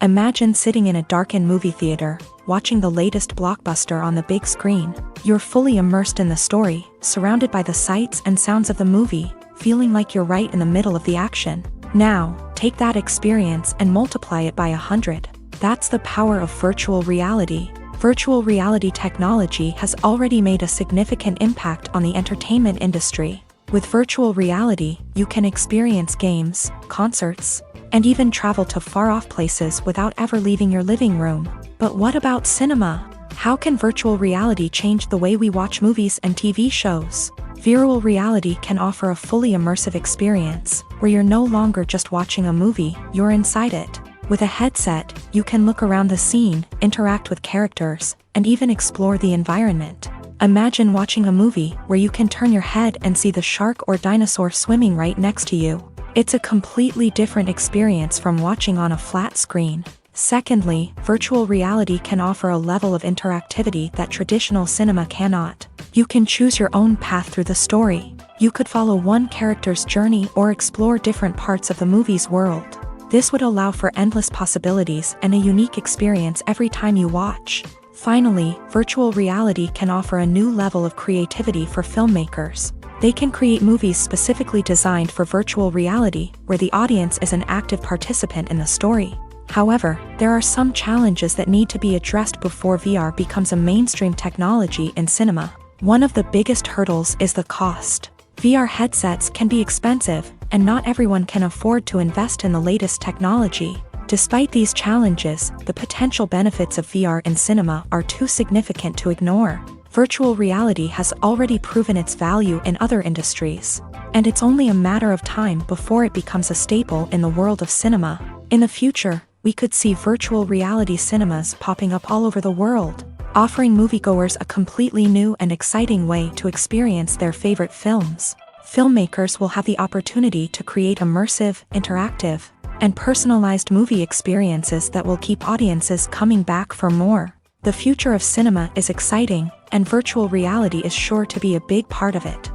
Imagine sitting in a darkened movie theater, watching the latest blockbuster on the big screen. You're fully immersed in the story, surrounded by the sights and sounds of the movie, feeling like you're right in the middle of the action. Now, take that experience and multiply it by 100. That's the power of virtual reality. Virtual reality technology has already made a significant impact on the entertainment industry. With virtual reality, you can experience games, concerts, and even travel to far-off places without ever leaving your living room. But what about cinema? How can virtual reality change the way we watch movies and TV shows? Virtual reality can offer a fully immersive experience, where you're no longer just watching a movie, you're inside it. With a headset, you can look around the scene, interact with characters, and even explore the environment. Imagine watching a movie where you can turn your head and see the shark or dinosaur swimming right next to you. It's a completely different experience from watching on a flat screen. Secondly, virtual reality can offer a level of interactivity that traditional cinema cannot. You can choose your own path through the story. You could follow one character's journey or explore different parts of the movie's world. This would allow for endless possibilities and a unique experience every time you watch. Finally, virtual reality can offer a new level of creativity for filmmakers. They can create movies specifically designed for virtual reality, where the audience is an active participant in the story. However, there are some challenges that need to be addressed before VR becomes a mainstream technology in cinema. One of the biggest hurdles is the cost. VR headsets can be expensive, and not everyone can afford to invest in the latest technology. Despite these challenges, the potential benefits of VR in cinema are too significant to ignore. Virtual reality has already proven its value in other industries, and it's only a matter of time before it becomes a staple in the world of cinema. In the future, we could see virtual reality cinemas popping up all over the world, offering moviegoers a completely new and exciting way to experience their favorite films. Filmmakers will have the opportunity to create immersive, interactive, and personalized movie experiences that will keep audiences coming back for more. The future of cinema is exciting, and virtual reality is sure to be a big part of it.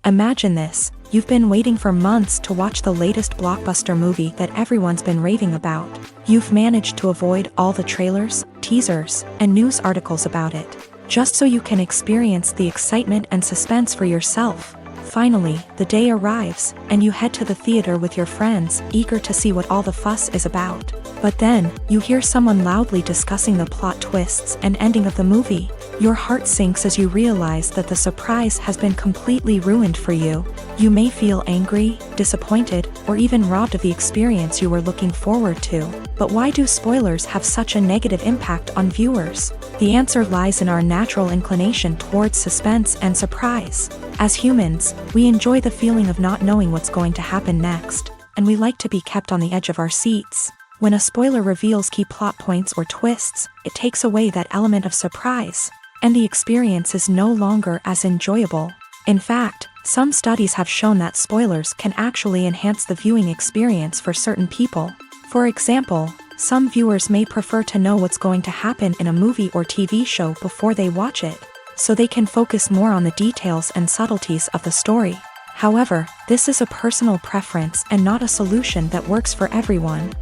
Imagine this. You've been waiting for months to watch the latest blockbuster movie that everyone's been raving about. You've managed to avoid all the trailers, teasers, and news articles about it, just so you can experience the excitement and suspense for yourself. Finally, the day arrives, and you head to the theater with your friends, eager to see what all the fuss is about. But then, you hear someone loudly discussing the plot twists and ending of the movie. Your heart sinks as you realize that the surprise has been completely ruined for you. You may feel angry, disappointed, or even robbed of the experience you were looking forward to. But why do spoilers have such a negative impact on viewers? The answer lies in our natural inclination towards suspense and surprise. As humans, we enjoy the feeling of not knowing what's going to happen next, and we like to be kept on the edge of our seats. When a spoiler reveals key plot points or twists, it takes away that element of surprise, and the experience is no longer as enjoyable. In fact, some studies have shown that spoilers can actually enhance the viewing experience for certain people. For example, some viewers may prefer to know what's going to happen in a movie or TV show before they watch it, so they can focus more on the details and subtleties of the story. However, this is a personal preference and not a solution that works for everyone.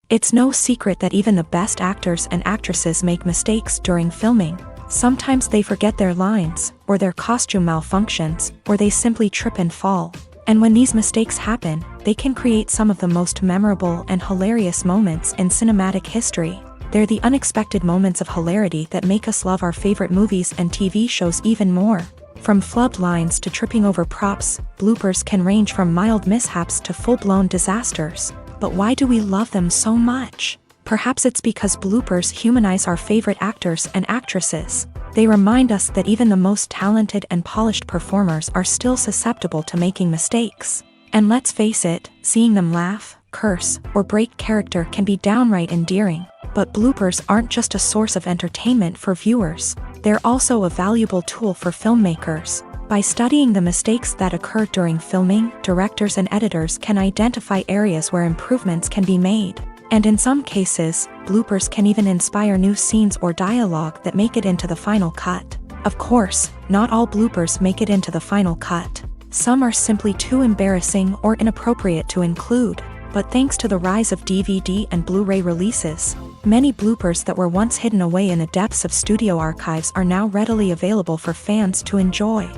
It's no secret that even the best actors and actresses make mistakes during filming. Sometimes they forget their lines, or their costume malfunctions, or they simply trip and fall. And when these mistakes happen, they can create some of the most memorable and hilarious moments in cinematic history. They're the unexpected moments of hilarity that make us love our favorite movies and TV shows even more. From flubbed lines to tripping over props, bloopers can range from mild mishaps to full-blown disasters. But why do we love them so much? Perhaps it's because bloopers humanize our favorite actors and actresses. They remind us that even the most talented and polished performers are still susceptible to making mistakes. And let's face it, seeing them laugh, curse, or break character can be downright endearing. But bloopers aren't just a source of entertainment for viewers. They're also a valuable tool for filmmakers. By studying the mistakes that occur during filming, directors and editors can identify areas where improvements can be made. And in some cases, bloopers can even inspire new scenes or dialogue that make it into the final cut. Of course, not all bloopers make it into the final cut. Some are simply too embarrassing or inappropriate to include. But thanks to the rise of DVD and Blu-ray releases, many bloopers that were once hidden away in the depths of studio archives are now readily available for fans to enjoy.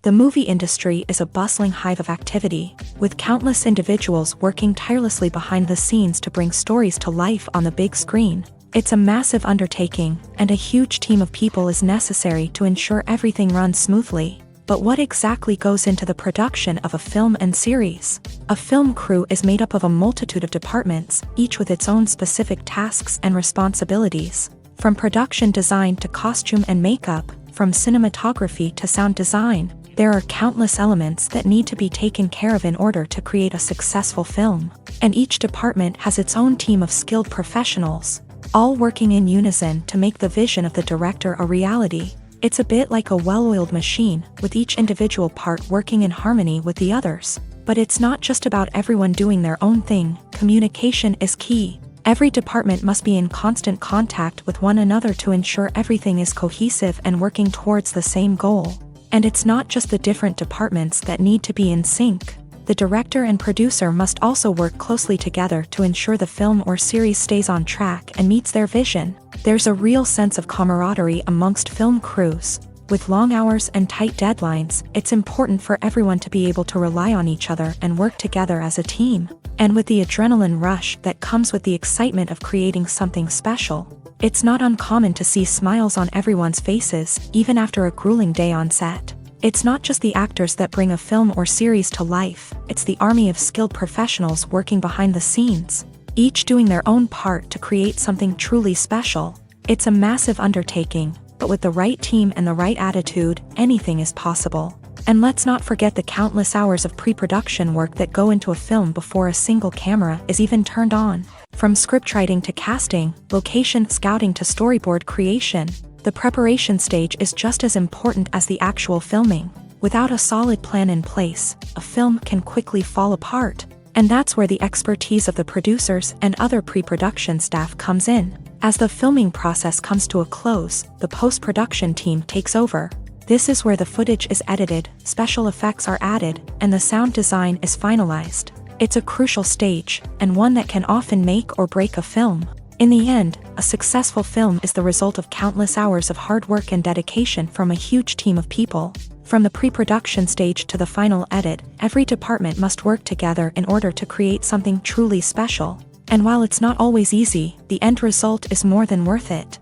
The movie industry is a bustling hive of activity, with countless individuals working tirelessly behind the scenes to bring stories to life on the big screen. It's a massive undertaking, and a huge team of people is necessary to ensure everything runs smoothly. But what exactly goes into the production of a film and series? A film crew is made up of a multitude of departments, each with its own specific tasks and responsibilities. From production design to costume and makeup, from cinematography to sound design, there are countless elements that need to be taken care of in order to create a successful film. And each department has its own team of skilled professionals, all working in unison to make the vision of the director a reality. It's a bit like a well-oiled machine, with each individual part working in harmony with the others. But it's not just about everyone doing their own thing. Communication is key. Every department must be in constant contact with one another to ensure everything is cohesive and working towards the same goal. And it's not just the different departments that need to be in sync. The director and producer must also work closely together to ensure the film or series stays on track and meets their vision. There's a real sense of camaraderie amongst film crews. With long hours and tight deadlines, it's important for everyone to be able to rely on each other and work together as a team. And with the adrenaline rush that comes with the excitement of creating something special, it's not uncommon to see smiles on everyone's faces, even after a grueling day on set. It's not just the actors that bring a film or series to life, it's the army of skilled professionals working behind the scenes, each doing their own part to create something truly special. It's a massive undertaking, but with the right team and the right attitude, anything is possible. And let's not forget the countless hours of pre-production work that go into a film before a single camera is even turned on. From scriptwriting to casting, location scouting to storyboard creation, the preparation stage is just as important as the actual filming. Without a solid plan in place, a film can quickly fall apart. And that's where the expertise of the producers and other pre-production staff comes in. As the filming process comes to a close, the post-production team takes over. This is where the footage is edited, special effects are added, and the sound design is finalized. It's a crucial stage, and one that can often make or break a film. In the end, a successful film is the result of countless hours of hard work and dedication from a huge team of people. From the pre-production stage to the final edit, every department must work together in order to create something truly special. And while it's not always easy, the end result is more than worth it.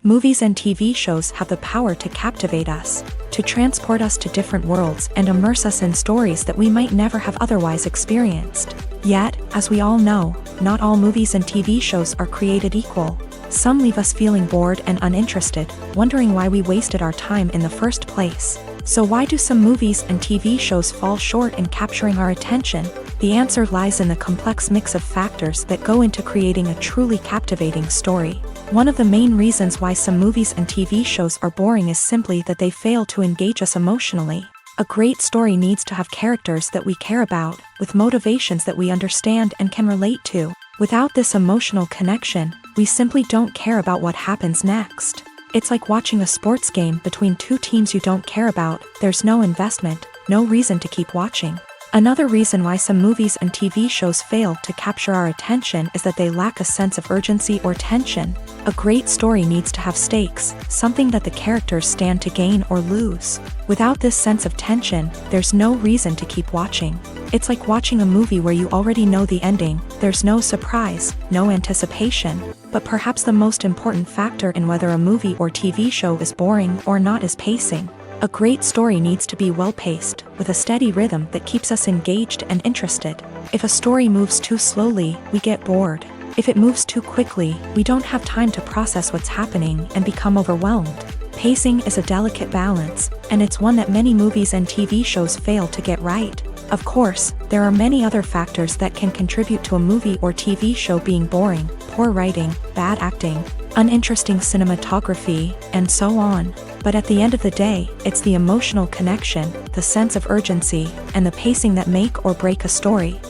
Movies and TV shows have the power to captivate us, to transport us to different worlds and immerse us in stories that we might never have otherwise experienced. Yet, as we all know, not all movies and TV shows are created equal. Some leave us feeling bored and uninterested, wondering why we wasted our time in the first place. So why do some movies and TV shows fall short in capturing our attention? The answer lies in the complex mix of factors that go into creating a truly captivating story. One of the main reasons why some movies and TV shows are boring is simply that they fail to engage us emotionally. A great story needs to have characters that we care about, with motivations that we understand and can relate to. Without this emotional connection, we simply don't care about what happens next. It's like watching a sports game between two teams you don't care about. There's no investment, no reason to keep watching. Another reason why some movies and TV shows fail to capture our attention is that they lack a sense of urgency or tension. A great story needs to have stakes, something that the characters stand to gain or lose. Without this sense of tension, there's no reason to keep watching. It's like watching a movie where you already know the ending. There's no surprise, no anticipation. But perhaps the most important factor in whether a movie or TV show is boring or not is pacing. A great story needs to be well-paced, with a steady rhythm that keeps us engaged and interested. If a story moves too slowly, we get bored. If it moves too quickly, we don't have time to process what's happening and become overwhelmed. Pacing is a delicate balance, and it's one that many movies and TV shows fail to get right. Of course, there are many other factors that can contribute to a movie or TV show being boring: poor writing, bad acting, uninteresting cinematography, and so on. But at the end of the day, it's the emotional connection, the sense of urgency, and the pacing that make or break a story.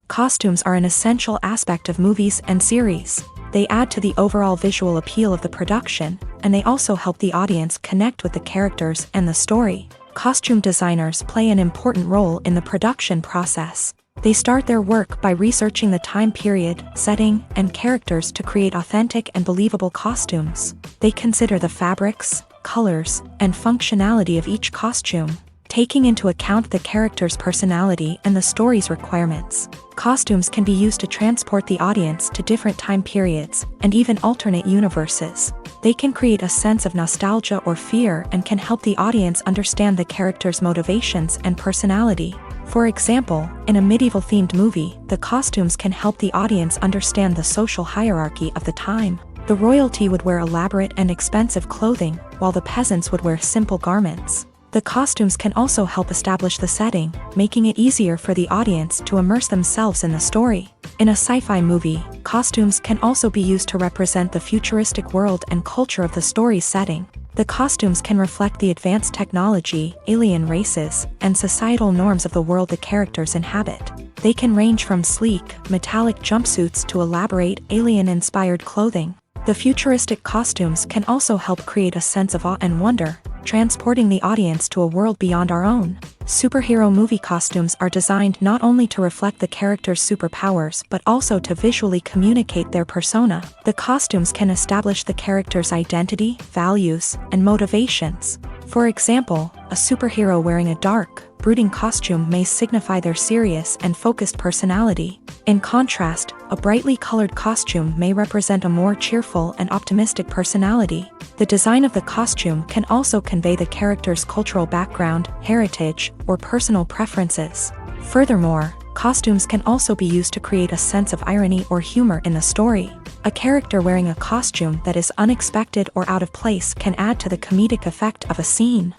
Costumes are an essential aspect of movies and series. They add to the overall visual appeal of the production, and they also help the audience connect with the characters and the story. Costume designers play an important role in the production process. They start their work by researching the time period, setting, and characters to create authentic and believable costumes. They consider the fabrics, colors, and functionality of each costume, taking into account the character's personality and the story's requirements. Costumes can be used to transport the audience to different time periods, and even alternate universes. They can create a sense of nostalgia or fear and can help the audience understand the character's motivations and personality. For example, in a medieval-themed movie, the costumes can help the audience understand the social hierarchy of the time. The royalty would wear elaborate and expensive clothing, while the peasants would wear simple garments. The costumes can also help establish the setting, making it easier for the audience to immerse themselves in the story. In a sci-fi movie, costumes can also be used to represent the futuristic world and culture of the story's setting. The costumes can reflect the advanced technology, alien races, and societal norms of the world the characters inhabit. They can range from sleek, metallic jumpsuits to elaborate, alien-inspired clothing. The futuristic costumes can also help create a sense of awe and wonder, transporting the audience to a world beyond our own. Superhero movie costumes are designed not only to reflect the character's superpowers but also to visually communicate their persona. The costumes can establish the character's identity, values, and motivations. For example, a superhero wearing a dark, brooding costume may signify their serious and focused personality. In contrast, a brightly colored costume may represent a more cheerful and optimistic personality. The design of the costume can also convey the character's cultural background, heritage, or personal preferences. Furthermore, costumes can also be used to create a sense of irony or humor in the story. A character wearing a costume that is unexpected or out of place can add to the comedic effect of a scene.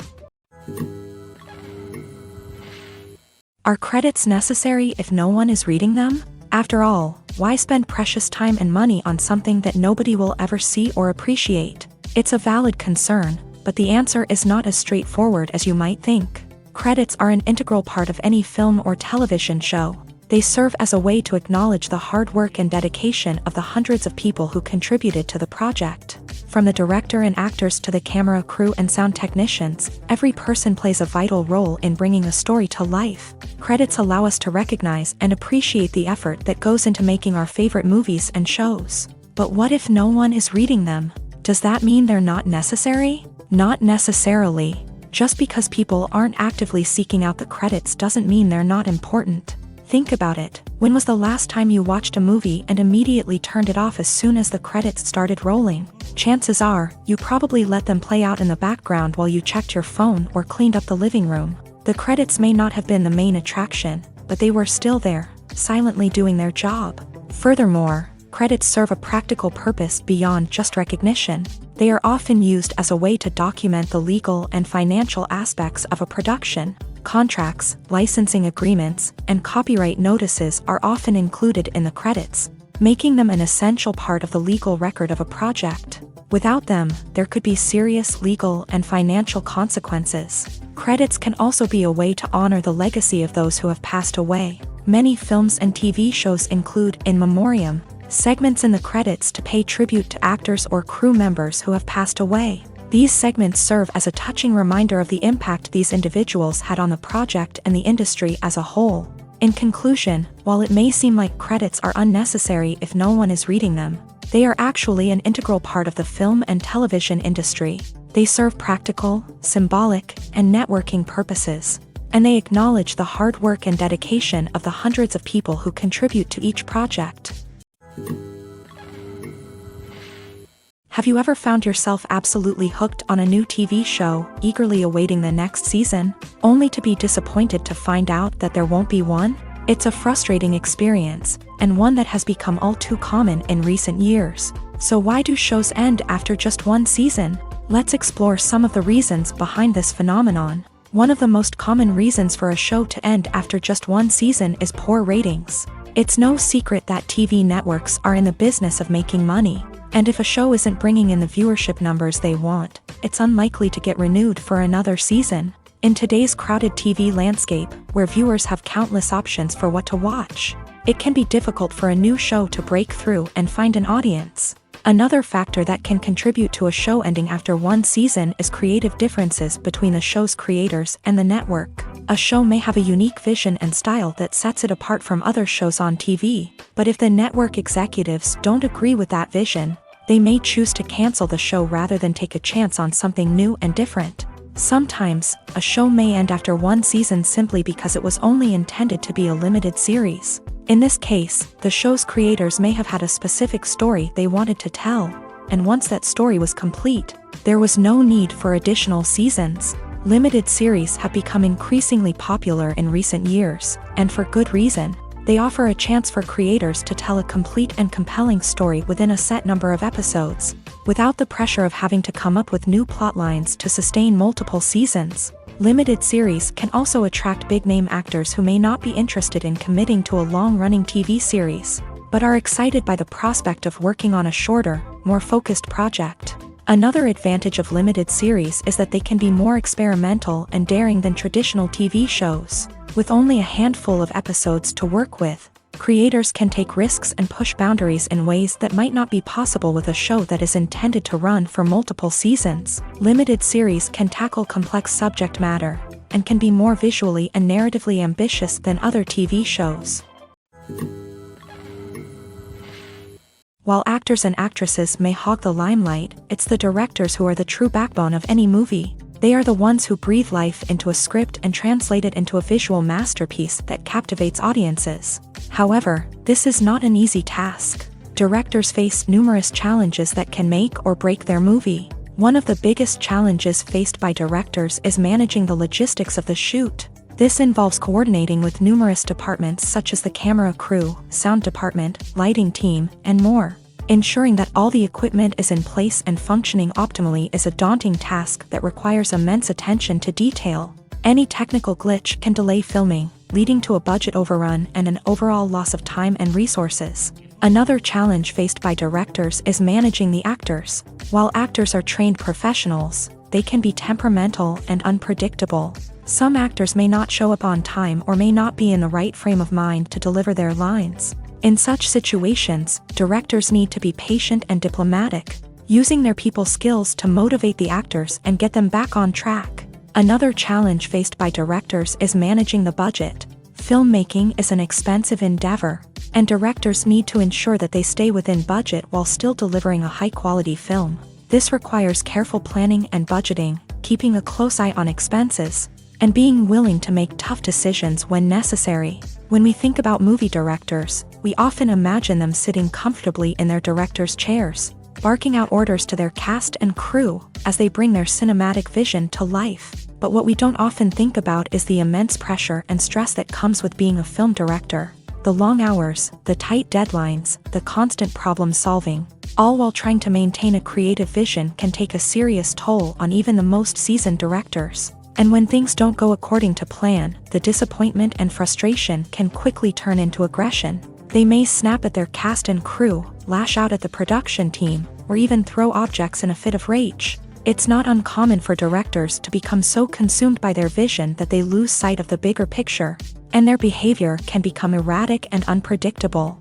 Are credits necessary if no one is reading them? After all, why spend precious time and money on something that nobody will ever see or appreciate? It's a valid concern, but the answer is not as straightforward as you might think. Credits are an integral part of any film or television show. They serve as a way to acknowledge the hard work and dedication of the hundreds of people who contributed to the project. From the director and actors to the camera crew and sound technicians, every person plays a vital role in bringing a story to life. Credits allow us to recognize and appreciate the effort that goes into making our favorite movies and shows. But what if no one is reading them? Does that mean they're not necessary? Not necessarily. Just because people aren't actively seeking out the credits doesn't mean they're not important. Think about it. When was the last time you watched a movie and immediately turned it off as soon as the credits started rolling? Chances are, you probably let them play out in the background while you checked your phone or cleaned up the living room. The credits may not have been the main attraction, but they were still there, silently doing their job. Furthermore, credits serve a practical purpose beyond just recognition. They are often used as a way to document the legal and financial aspects of a production. Contracts, licensing agreements, and copyright notices are often included in the credits, making them an essential part of the legal record of a project. Without them, there could be serious legal and financial consequences. Credits can also be a way to honor the legacy of those who have passed away. Many films and TV shows include in memoriam segments in the credits to pay tribute to actors or crew members who have passed away. These segments serve as a touching reminder of the impact these individuals had on the project and the industry as a whole. In conclusion, while it may seem like credits are unnecessary if no one is reading them, they are actually an integral part of the film and television industry. They serve practical, symbolic, and networking purposes, and they acknowledge the hard work and dedication of the hundreds of people who contribute to each project. Have you ever found yourself absolutely hooked on a new TV show, eagerly awaiting the next season, only to be disappointed to find out that there won't be one? It's a frustrating experience, and one that has become all too common in recent years. So why do shows end after just one season? Let's explore some of the reasons behind this phenomenon. One of the most common reasons for a show to end after just one season is poor ratings. It's no secret that TV networks are in the business of making money. And if a show isn't bringing in the viewership numbers they want, it's unlikely to get renewed for another season. In today's crowded TV landscape, where viewers have countless options for what to watch, it can be difficult for a new show to break through and find an audience. Another factor that can contribute to a show ending after one season is creative differences between the show's creators and the network. A show may have a unique vision and style that sets it apart from other shows on TV, but if the network executives don't agree with that vision, they may choose to cancel the show rather than take a chance on something new and different. Sometimes, a show may end after one season simply because it was only intended to be a limited series. In this case, the show's creators may have had a specific story they wanted to tell, and once that story was complete, there was no need for additional seasons. Limited series have become increasingly popular in recent years, and for good reason. They offer a chance for creators to tell a complete and compelling story within a set number of episodes, without the pressure of having to come up with new plot lines to sustain multiple seasons. Limited series can also attract big-name actors who may not be interested in committing to a long-running TV series, but are excited by the prospect of working on a shorter, more focused project. Another advantage of limited series is that they can be more experimental and daring than traditional TV shows. With only a handful of episodes to work with, creators can take risks and push boundaries in ways that might not be possible with a show that is intended to run for multiple seasons. Limited series can tackle complex subject matter, and can be more visually and narratively ambitious than other TV shows. While actors and actresses may hog the limelight, it's the directors who are the true backbone of any movie. They are the ones who breathe life into a script and translate it into a visual masterpiece that captivates audiences. However, this is not an easy task. Directors face numerous challenges that can make or break their movie. One of the biggest challenges faced by directors is managing the logistics of the shoot. This involves coordinating with numerous departments such as the camera crew, sound department, lighting team, and more. Ensuring that all the equipment is in place and functioning optimally is a daunting task that requires immense attention to detail. Any technical glitch can delay filming, leading to a budget overrun and an overall loss of time and resources. Another challenge faced by directors is managing the actors. While actors are trained professionals, they can be temperamental and unpredictable. Some actors may not show up on time or may not be in the right frame of mind to deliver their lines. In such situations, directors need to be patient and diplomatic, using their people skills to motivate the actors and get them back on track. Another challenge faced by directors is managing the budget. Filmmaking is an expensive endeavor, and directors need to ensure that they stay within budget while still delivering a high-quality film. This requires careful planning and budgeting, keeping a close eye on expenses, and being willing to make tough decisions when necessary. When we think about movie directors, we often imagine them sitting comfortably in their director's chairs, barking out orders to their cast and crew as they bring their cinematic vision to life. But what we don't often think about is the immense pressure and stress that comes with being a film director. The long hours, the tight deadlines, the constant problem solving, all while trying to maintain a creative vision can take a serious toll on even the most seasoned directors. And when things don't go according to plan, the disappointment and frustration can quickly turn into aggression. They may snap at their cast and crew, lash out at the production team, or even throw objects in a fit of rage. It's not uncommon for directors to become so consumed by their vision that they lose sight of the bigger picture, and their behavior can become erratic and unpredictable.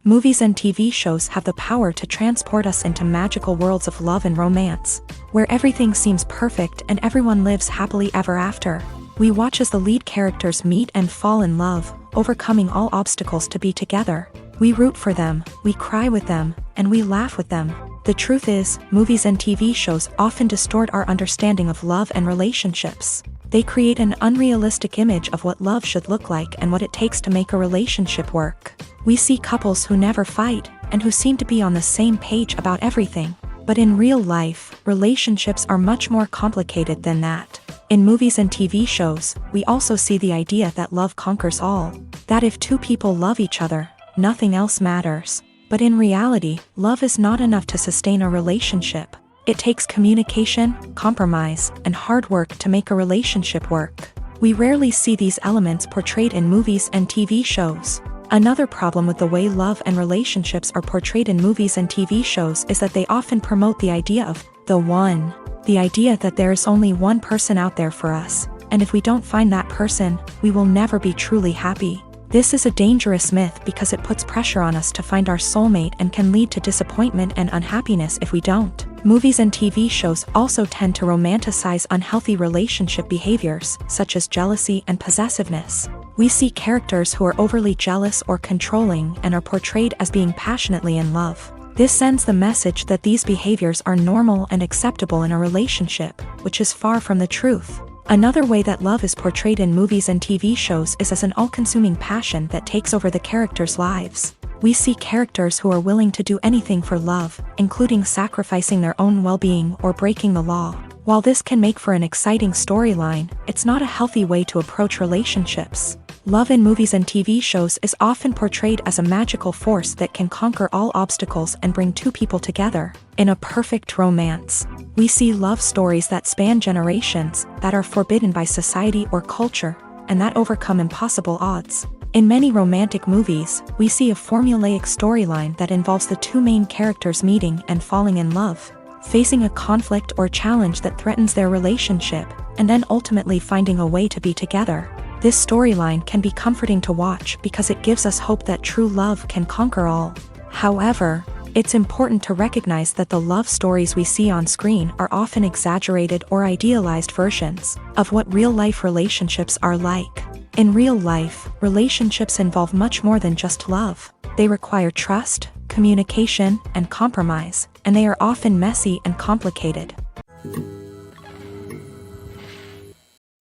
Movies and TV shows have the power to transport us into magical worlds of love and romance, where everything seems perfect and everyone lives happily ever after. We watch as the lead characters meet and fall in love, overcoming all obstacles to be together. We root for them, we cry with them, and we laugh with them. The truth is, movies and TV shows often distort our understanding of love and relationships. They create an unrealistic image of what love should look like and what it takes to make a relationship work. We see couples who never fight, and who seem to be on the same page about everything. But in real life, relationships are much more complicated than that. In movies and TV shows, we also see the idea that love conquers all. That if two people love each other, nothing else matters. But in reality, love is not enough to sustain a relationship. It takes communication, compromise, and hard work to make a relationship work. We rarely see these elements portrayed in movies and TV shows. Another problem with the way love and relationships are portrayed in movies and TV shows is that they often promote the idea of the one. The idea that there is only one person out there for us, and if we don't find that person, we will never be truly happy. This is a dangerous myth because it puts pressure on us to find our soulmate and can lead to disappointment and unhappiness if we don't. Movies and TV shows also tend to romanticize unhealthy relationship behaviors, such as jealousy and possessiveness. We see characters who are overly jealous or controlling and are portrayed as being passionately in love. This sends the message that these behaviors are normal and acceptable in a relationship, which is far from the truth. Another way that love is portrayed in movies and TV shows is as an all-consuming passion that takes over the characters' lives. We see characters who are willing to do anything for love, including sacrificing their own well-being or breaking the law. While this can make for an exciting storyline, it's not a healthy way to approach relationships. Love in movies and TV shows is often portrayed as a magical force that can conquer all obstacles and bring two people together in a perfect romance. We see love stories that span generations, that are forbidden by society or culture, and that overcome impossible odds. In many romantic movies, we see a formulaic storyline that involves the two main characters meeting and falling in love, facing a conflict or challenge that threatens their relationship, and then ultimately finding a way to be together. This storyline can be comforting to watch because it gives us hope that true love can conquer all. However, it's important to recognize that the love stories we see on screen are often exaggerated or idealized versions of what real-life relationships are like. In real life, relationships involve much more than just love. They require trust, communication, and compromise, and they are often messy and complicated.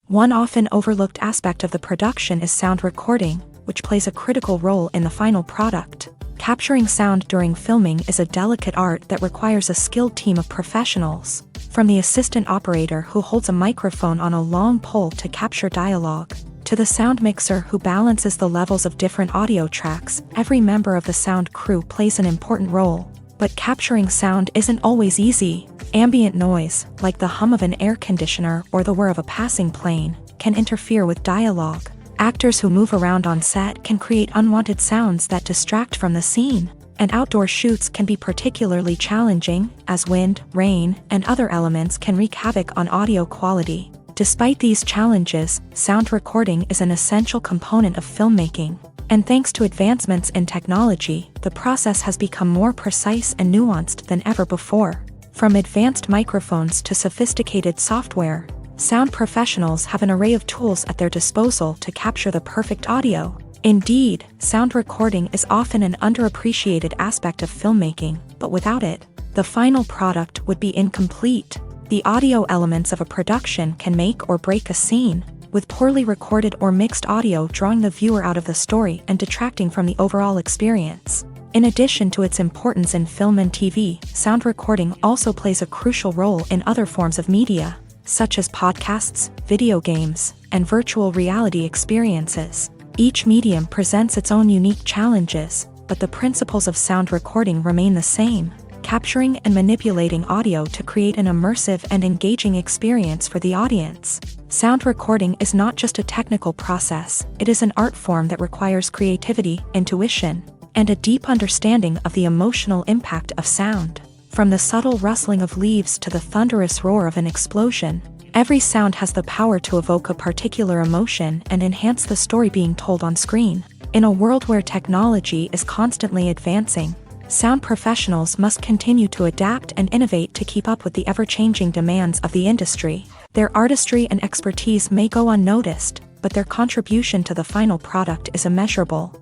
One often overlooked aspect of the production is sound recording, which plays a critical role in the final product. Capturing sound during filming is a delicate art that requires a skilled team of professionals. From the assistant operator who holds a microphone on a long pole to capture dialogue, to the sound mixer who balances the levels of different audio tracks, every member of the sound crew plays an important role. But capturing sound isn't always easy. Ambient noise, like the hum of an air conditioner or the whir of a passing plane, can interfere with dialogue. Actors who move around on set can create unwanted sounds that distract from the scene. And outdoor shoots can be particularly challenging, as wind, rain, and other elements can wreak havoc on audio quality. Despite these challenges, sound recording is an essential component of filmmaking. And thanks to advancements in technology, the process has become more precise and nuanced than ever before. From advanced microphones to sophisticated software, sound professionals have an array of tools at their disposal to capture the perfect audio. Indeed, sound recording is often an underappreciated aspect of filmmaking, but without it, the final product would be incomplete. The audio elements of a production can make or break a scene, with poorly recorded or mixed audio drawing the viewer out of the story and detracting from the overall experience. In addition to its importance in film and TV, sound recording also plays a crucial role in other forms of media. such as podcasts, video games, and virtual reality experiences. Each medium presents its own unique challenges, but the principles of sound recording remain the same, capturing and manipulating audio to create an immersive and engaging experience for the audience. Sound recording is not just a technical process, it is an art form that requires creativity, intuition, and a deep understanding of the emotional impact of sound. From the subtle rustling of leaves to the thunderous roar of an explosion, every sound has the power to evoke a particular emotion and enhance the story being told on screen. In a world where technology is constantly advancing, sound professionals must continue to adapt and innovate to keep up with the ever-changing demands of the industry. Their artistry and expertise may go unnoticed, but their contribution to the final product is immeasurable.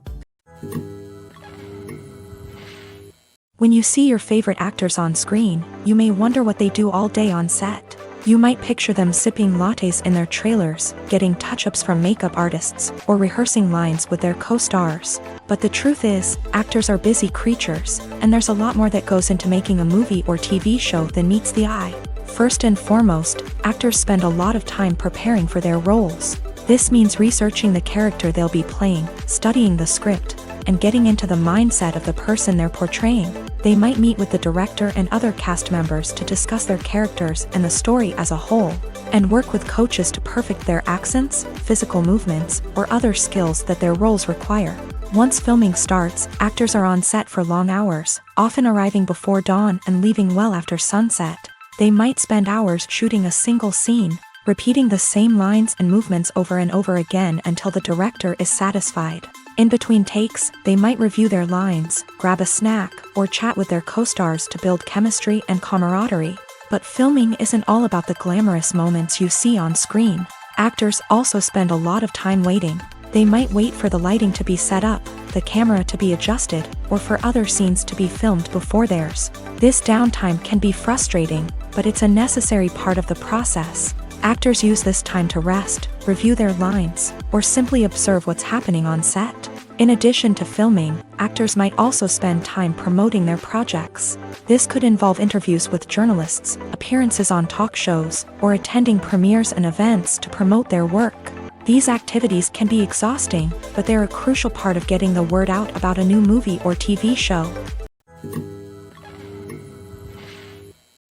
When you see your favorite actors on screen, you may wonder what they do all day on set. You might picture them sipping lattes in their trailers, getting touch-ups from makeup artists, or rehearsing lines with their co-stars. But the truth is, actors are busy creatures, and there's a lot more that goes into making a movie or TV show than meets the eye. First and foremost, actors spend a lot of time preparing for their roles. This means researching the character they'll be playing, studying the script, and getting into the mindset of the person they're portraying. They might meet with the director and other cast members to discuss their characters and the story as a whole, and work with coaches to perfect their accents, physical movements, or other skills that their roles require. Once filming starts, actors are on set for long hours, often arriving before dawn and leaving well after sunset. They might spend hours shooting a single scene, repeating the same lines and movements over and over again until the director is satisfied. In between takes, they might review their lines, grab a snack, or chat with their co-stars to build chemistry and camaraderie. But filming isn't all about the glamorous moments you see on screen. Actors also spend a lot of time waiting. They might wait for the lighting to be set up, the camera to be adjusted, or for other scenes to be filmed before theirs. This downtime can be frustrating, but it's a necessary part of the process. Actors use this time to rest, review their lines, or simply observe what's happening on set. In addition to filming, actors might also spend time promoting their projects. This could involve interviews with journalists, appearances on talk shows, or attending premieres and events to promote their work. These activities can be exhausting, but they're a crucial part of getting the word out about a new movie or TV show.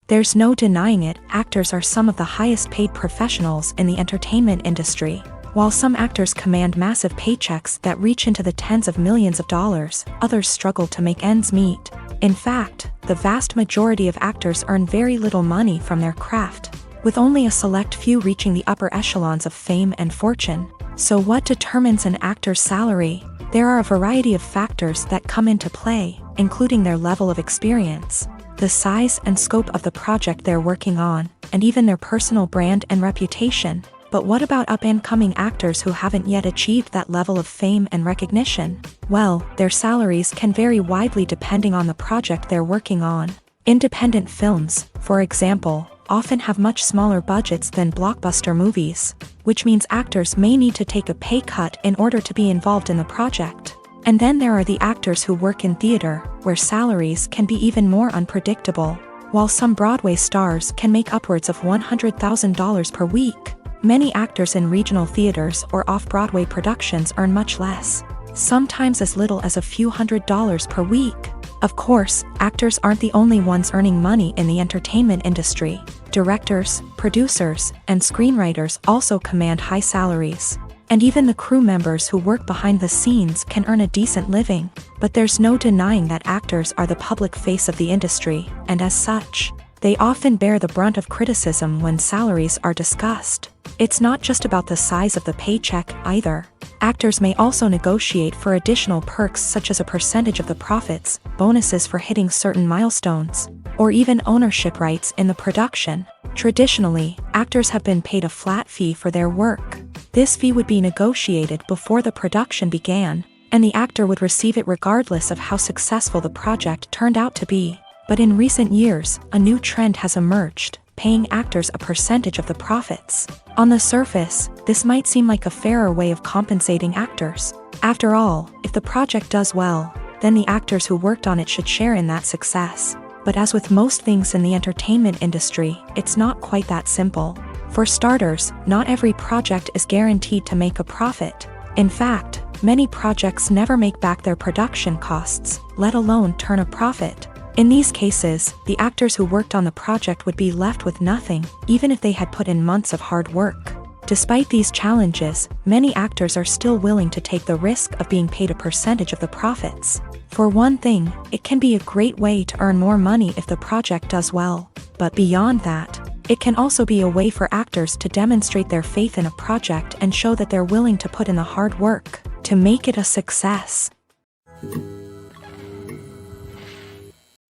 There's no denying it, actors are some of the highest paid professionals in the entertainment industry. While some actors command massive paychecks that reach into the tens of millions of dollars, others struggle to make ends meet. In fact, the vast majority of actors earn very little money from their craft, with only a select few reaching the upper echelons of fame and fortune. So what determines an actor's salary? There are a variety of factors that come into play, including their level of experience, the size and scope of the project they're working on, and even their personal brand and reputation. But what about up-and-coming actors who haven't yet achieved that level of fame and recognition? Well, their salaries can vary widely depending on the project they're working on. Independent films, for example, often have much smaller budgets than blockbuster movies, which means actors may need to take a pay cut in order to be involved in the project. And then there are the actors who work in theater, where salaries can be even more unpredictable. While some Broadway stars can make upwards of $100,000 per week, many actors in regional theaters or off-Broadway productions earn much less, sometimes as little as a few $100s per week. Of course, actors aren't the only ones earning money in the entertainment industry. Directors, producers, and screenwriters also command high salaries. And even the crew members who work behind the scenes can earn a decent living. But there's no denying that actors are the public face of the industry, and as such, they often bear the brunt of criticism when salaries are discussed. It's not just about the size of the paycheck, either. Actors may also negotiate for additional perks such as a percentage of the profits, bonuses for hitting certain milestones, or even ownership rights in the production. Traditionally, actors have been paid a flat fee for their work. This fee would be negotiated before the production began, and the actor would receive it regardless of how successful the project turned out to be. But in recent years, a new trend has emerged, paying actors a percentage of the profits. On the surface, this might seem like a fairer way of compensating actors. After all, if the project does well, then the actors who worked on it should share in that success. But as with most things in the entertainment industry, it's not quite that simple. For starters, not every project is guaranteed to make a profit. In fact, many projects never make back their production costs, let alone turn a profit. In these cases, the actors who worked on the project would be left with nothing, even if they had put in months of hard work. Despite these challenges, many actors are still willing to take the risk of being paid a percentage of the profits. For one thing, it can be a great way to earn more money if the project does well. But beyond that, it can also be a way for actors to demonstrate their faith in a project and show that they're willing to put in the hard work to make it a success.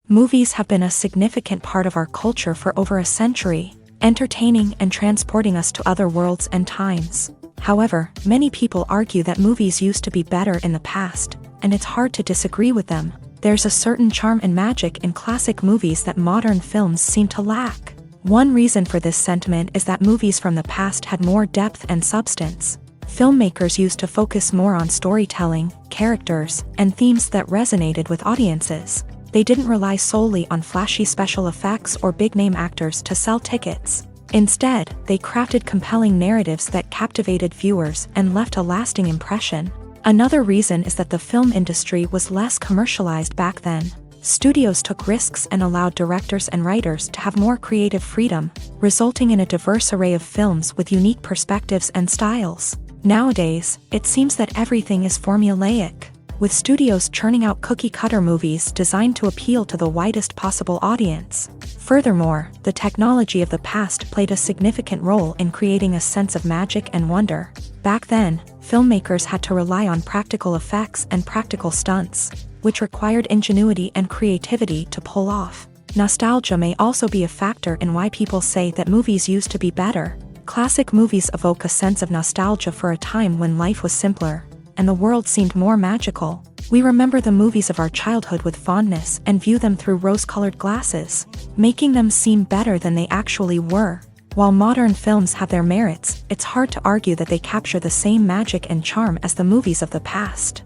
Movies have been a significant part of our culture for over a century, entertaining and transporting us to other worlds and times. However, many people argue that movies used to be better in the past, and it's hard to disagree with them. There's a certain charm and magic in classic movies that modern films seem to lack. One reason for this sentiment is that movies from the past had more depth and substance. Filmmakers used to focus more on storytelling, characters, and themes that resonated with audiences. They didn't rely solely on flashy special effects or big-name actors to sell tickets. Instead, they crafted compelling narratives that captivated viewers and left a lasting impression. Another reason is that the film industry was less commercialized back then. Studios took risks and allowed directors and writers to have more creative freedom, resulting in a diverse array of films with unique perspectives and styles. Nowadays, it seems that everything is formulaic, with studios churning out cookie-cutter movies designed to appeal to the widest possible audience. Furthermore, the technology of the past played a significant role in creating a sense of magic and wonder. Back then, filmmakers had to rely on practical effects and practical stunts, which required ingenuity and creativity to pull off. Nostalgia may also be a factor in why people say that movies used to be better. Classic movies evoke a sense of nostalgia for a time when life was simpler, and the world seemed more magical. We remember the movies of our childhood with fondness and view them through rose-colored glasses, making them seem better than they actually were. While modern films have their merits, it's hard to argue that they capture the same magic and charm as the movies of the past.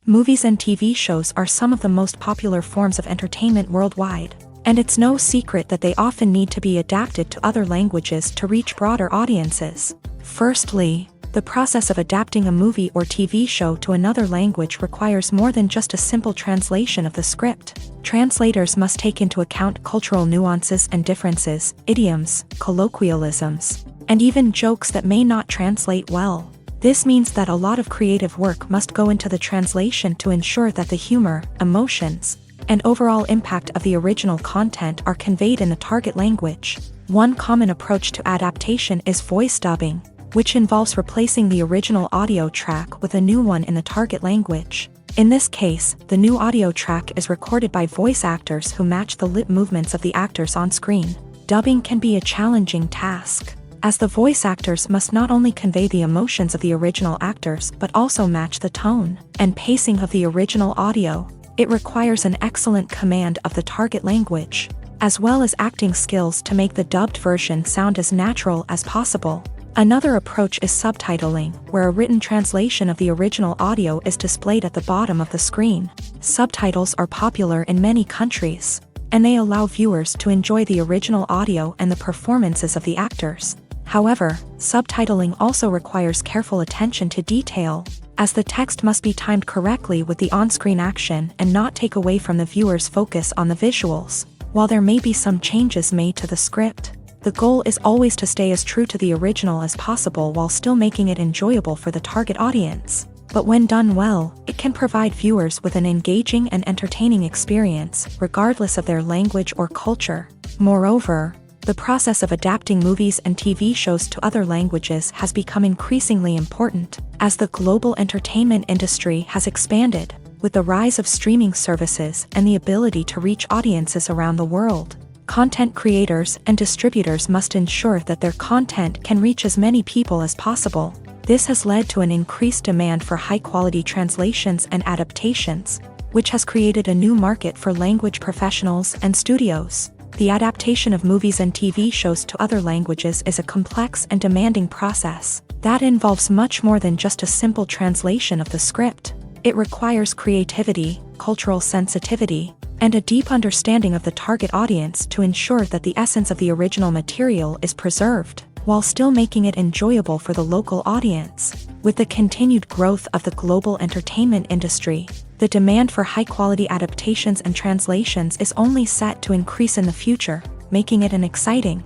Movies and TV shows are some of the most popular forms of entertainment worldwide, and it's no secret that they often need to be adapted to other languages to reach broader audiences. Firstly, the process of adapting a movie or TV show to another language requires more than just a simple translation of the script. Translators must take into account cultural nuances and differences, idioms, colloquialisms, and even jokes that may not translate well. This means that a lot of creative work must go into the translation to ensure that the humor, emotions, and overall impact of the original content are conveyed in the target language. One common approach to adaptation is voice dubbing, which involves replacing the original audio track with a new one in the target language. In this case, the new audio track is recorded by voice actors who match the lip movements of the actors on screen. Dubbing can be a challenging task, as the voice actors must not only convey the emotions of the original actors but also match the tone and pacing of the original audio. It requires an excellent command of the target language, as well as acting skills to make the dubbed version sound as natural as possible. Another approach is subtitling, where a written translation of the original audio is displayed at the bottom of the screen. Subtitles are popular in many countries, and they allow viewers to enjoy the original audio and the performances of the actors. However, subtitling also requires careful attention to detail, as the text must be timed correctly with the on-screen action and not take away from the viewer's focus on the visuals. While there may be some changes made to the script, the goal is always to stay as true to the original as possible while still making it enjoyable for the target audience. But when done well, it can provide viewers with an engaging and entertaining experience, regardless of their language or culture. Moreover, the process of adapting movies and TV shows to other languages has become increasingly important, as the global entertainment industry has expanded, with the rise of streaming services and the ability to reach audiences around the world. Content creators and distributors must ensure that their content can reach as many people as possible. This has led to an increased demand for high-quality translations and adaptations, which has created a new market for language professionals and studios. The adaptation of movies and TV shows to other languages is a complex and demanding process that involves much more than just a simple translation of the script. It requires creativity, cultural sensitivity, and a deep understanding of the target audience to ensure that the essence of the original material is preserved, while still making it enjoyable for the local audience. With the continued growth of the global entertainment industry, the demand for high-quality adaptations and translations is only set to increase in the future, making it an exciting.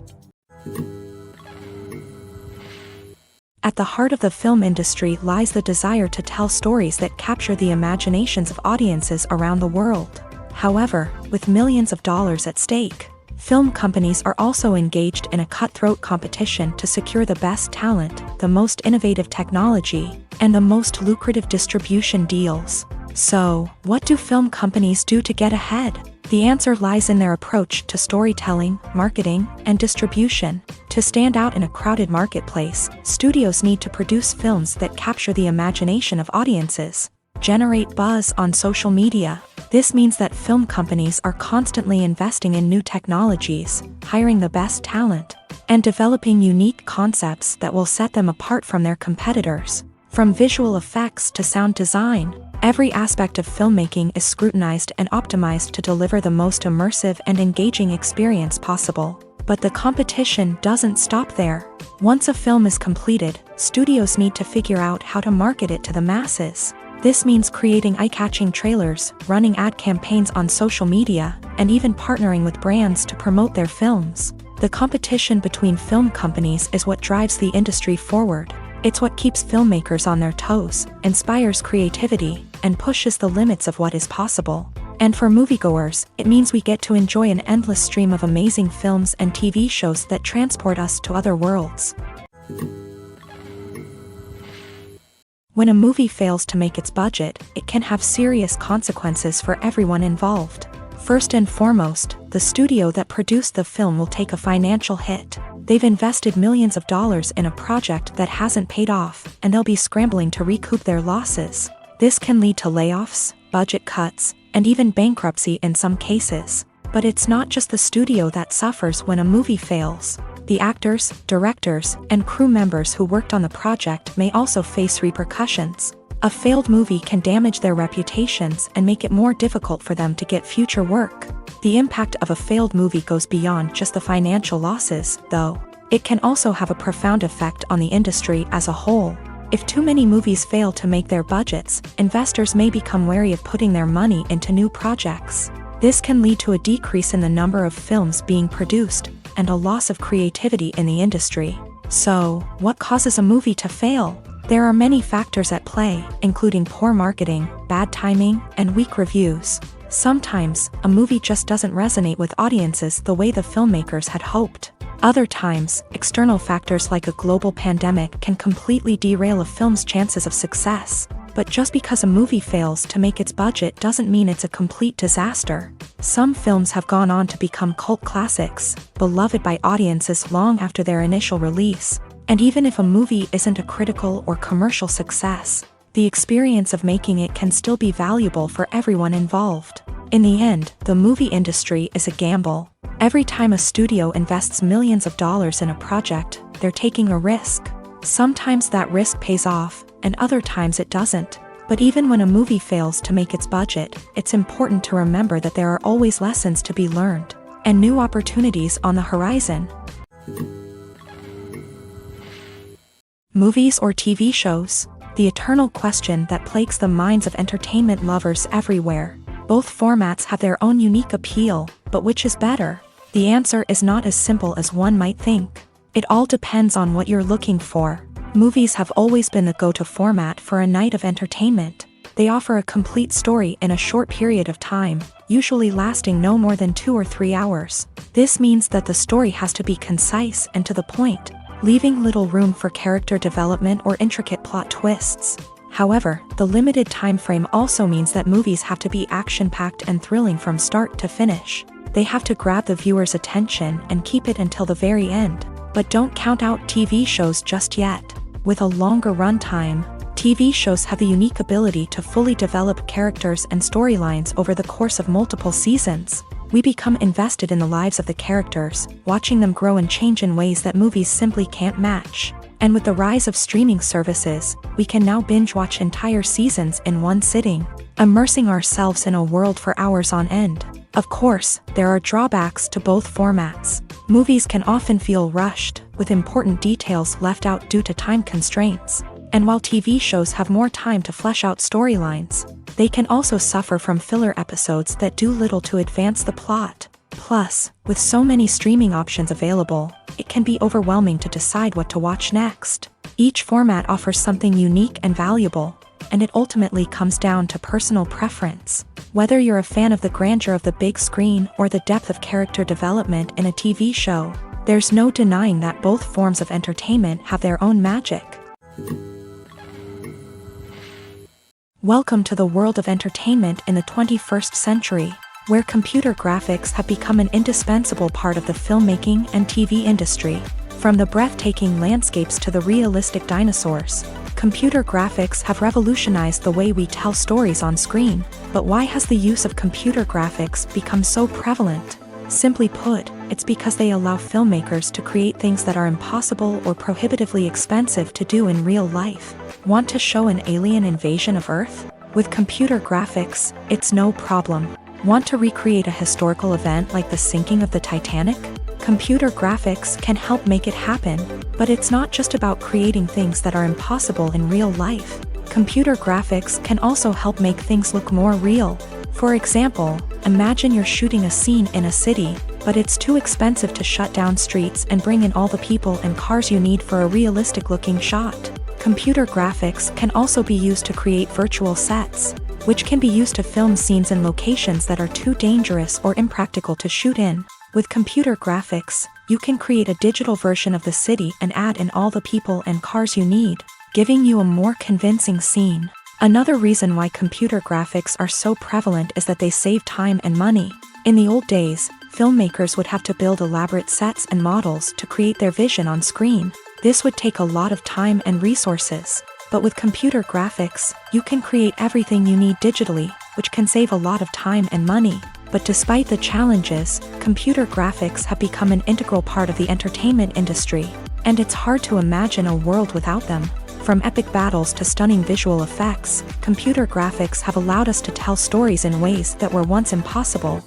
At the heart of the film industry lies the desire to tell stories that capture the imaginations of audiences around the world. However, with millions of dollars at stake, film companies are also engaged in a cutthroat competition to secure the best talent, the most innovative technology, and the most lucrative distribution deals. So, what do film companies do to get ahead? The answer lies in their approach to storytelling, marketing, and distribution. To stand out in a crowded marketplace, studios need to produce films that capture the imagination of audiences, generate buzz on social media. This means that film companies are constantly investing in new technologies, hiring the best talent, and developing unique concepts that will set them apart from their competitors. From visual effects to sound design, every aspect of filmmaking is scrutinized and optimized to deliver the most immersive and engaging experience possible. But the competition doesn't stop there. Once a film is completed, studios need to figure out how to market it to the masses. This means creating eye-catching trailers, running ad campaigns on social media, and even partnering with brands to promote their films. The competition between film companies is what drives the industry forward. It's what keeps filmmakers on their toes, inspires creativity, and pushes the limits of what is possible. And for moviegoers, it means we get to enjoy an endless stream of amazing films and TV shows that transport us to other worlds. When a movie fails to make its budget, it can have serious consequences for everyone involved. First and foremost, the studio that produced the film will take a financial hit. They've invested millions of dollars in a project that hasn't paid off, and they'll be scrambling to recoup their losses. This can lead to layoffs, budget cuts, and even bankruptcy in some cases. But it's not just the studio that suffers when a movie fails. The actors, directors, and crew members who worked on the project may also face repercussions. A failed movie can damage their reputations and make it more difficult for them to get future work. The impact of a failed movie goes beyond just the financial losses, though. It can also have a profound effect on the industry as a whole. If too many movies fail to make their budgets, investors may become wary of putting their money into new projects. This can lead to a decrease in the number of films being produced, and a loss of creativity in the industry. So, what causes a movie to fail? There are many factors at play, including poor marketing, bad timing, and weak reviews. Sometimes, a movie just doesn't resonate with audiences the way the filmmakers had hoped. Other times, external factors like a global pandemic can completely derail a film's chances of success. But just because a movie fails to make its budget doesn't mean it's a complete disaster. Some films have gone on to become cult classics, beloved by audiences long after their initial release. And even if a movie isn't a critical or commercial success, the experience of making it can still be valuable for everyone involved. In the end, the movie industry is a gamble. Every time a studio invests millions of dollars in a project, they're taking a risk. Sometimes that risk pays off, and other times it doesn't. But even when a movie fails to make its budget, it's important to remember that there are always lessons to be learned, and new opportunities on the horizon. Movies or TV shows? The eternal question that plagues the minds of entertainment lovers everywhere. Both formats have their own unique appeal, but which is better? The answer is not as simple as one might think. It all depends on what you're looking for. Movies have always been the go-to format for a night of entertainment. They offer a complete story in a short period of time, usually lasting no more than 2 or 3 hours. This means that the story has to be concise and to the point, leaving little room for character development or intricate plot twists. However, the limited time frame also means that movies have to be action-packed and thrilling from start to finish. They have to grab the viewer's attention and keep it until the very end. But don't count out TV shows just yet. With a longer runtime, TV shows have the unique ability to fully develop characters and storylines over the course of multiple seasons. We become invested in the lives of the characters, watching them grow and change in ways that movies simply can't match. And with the rise of streaming services, we can now binge-watch entire seasons in one sitting, immersing ourselves in a world for hours on end. Of course, there are drawbacks to both formats. Movies can often feel rushed, with important details left out due to time constraints. And while TV shows have more time to flesh out storylines, they can also suffer from filler episodes that do little to advance the plot. Plus, with so many streaming options available, it can be overwhelming to decide what to watch next. Each format offers something unique and valuable, and it ultimately comes down to personal preference. Whether you're a fan of the grandeur of the big screen or the depth of character development in a TV show, there's no denying that both forms of entertainment have their own magic. Welcome to the world of entertainment in the 21st century, where computer graphics have become an indispensable part of the filmmaking and TV industry. From the breathtaking landscapes to the realistic dinosaurs, computer graphics have revolutionized the way we tell stories on screen. But why has the use of computer graphics become so prevalent? Simply put, it's because they allow filmmakers to create things that are impossible or prohibitively expensive to do in real life. Want to show an alien invasion of Earth? With computer graphics, it's no problem. Want to recreate a historical event like the sinking of the Titanic? Computer graphics can help make it happen, but it's not just about creating things that are impossible in real life. Computer graphics can also help make things look more real. For example, imagine you're shooting a scene in a city, but it's too expensive to shut down streets and bring in all the people and cars you need for a realistic-looking shot. Computer graphics can also be used to create virtual sets, which can be used to film scenes in locations that are too dangerous or impractical to shoot in. With computer graphics, you can create a digital version of the city and add in all the people and cars you need, giving you a more convincing scene. Another reason why computer graphics are so prevalent is that they save time and money. In the old days, filmmakers would have to build elaborate sets and models to create their vision on screen. This would take a lot of time and resources. But with computer graphics, you can create everything you need digitally, which can save a lot of time and money. But despite the challenges, computer graphics have become an integral part of the entertainment industry, and it's hard to imagine a world without them. From epic battles to stunning visual effects, computer graphics have allowed us to tell stories in ways that were once impossible.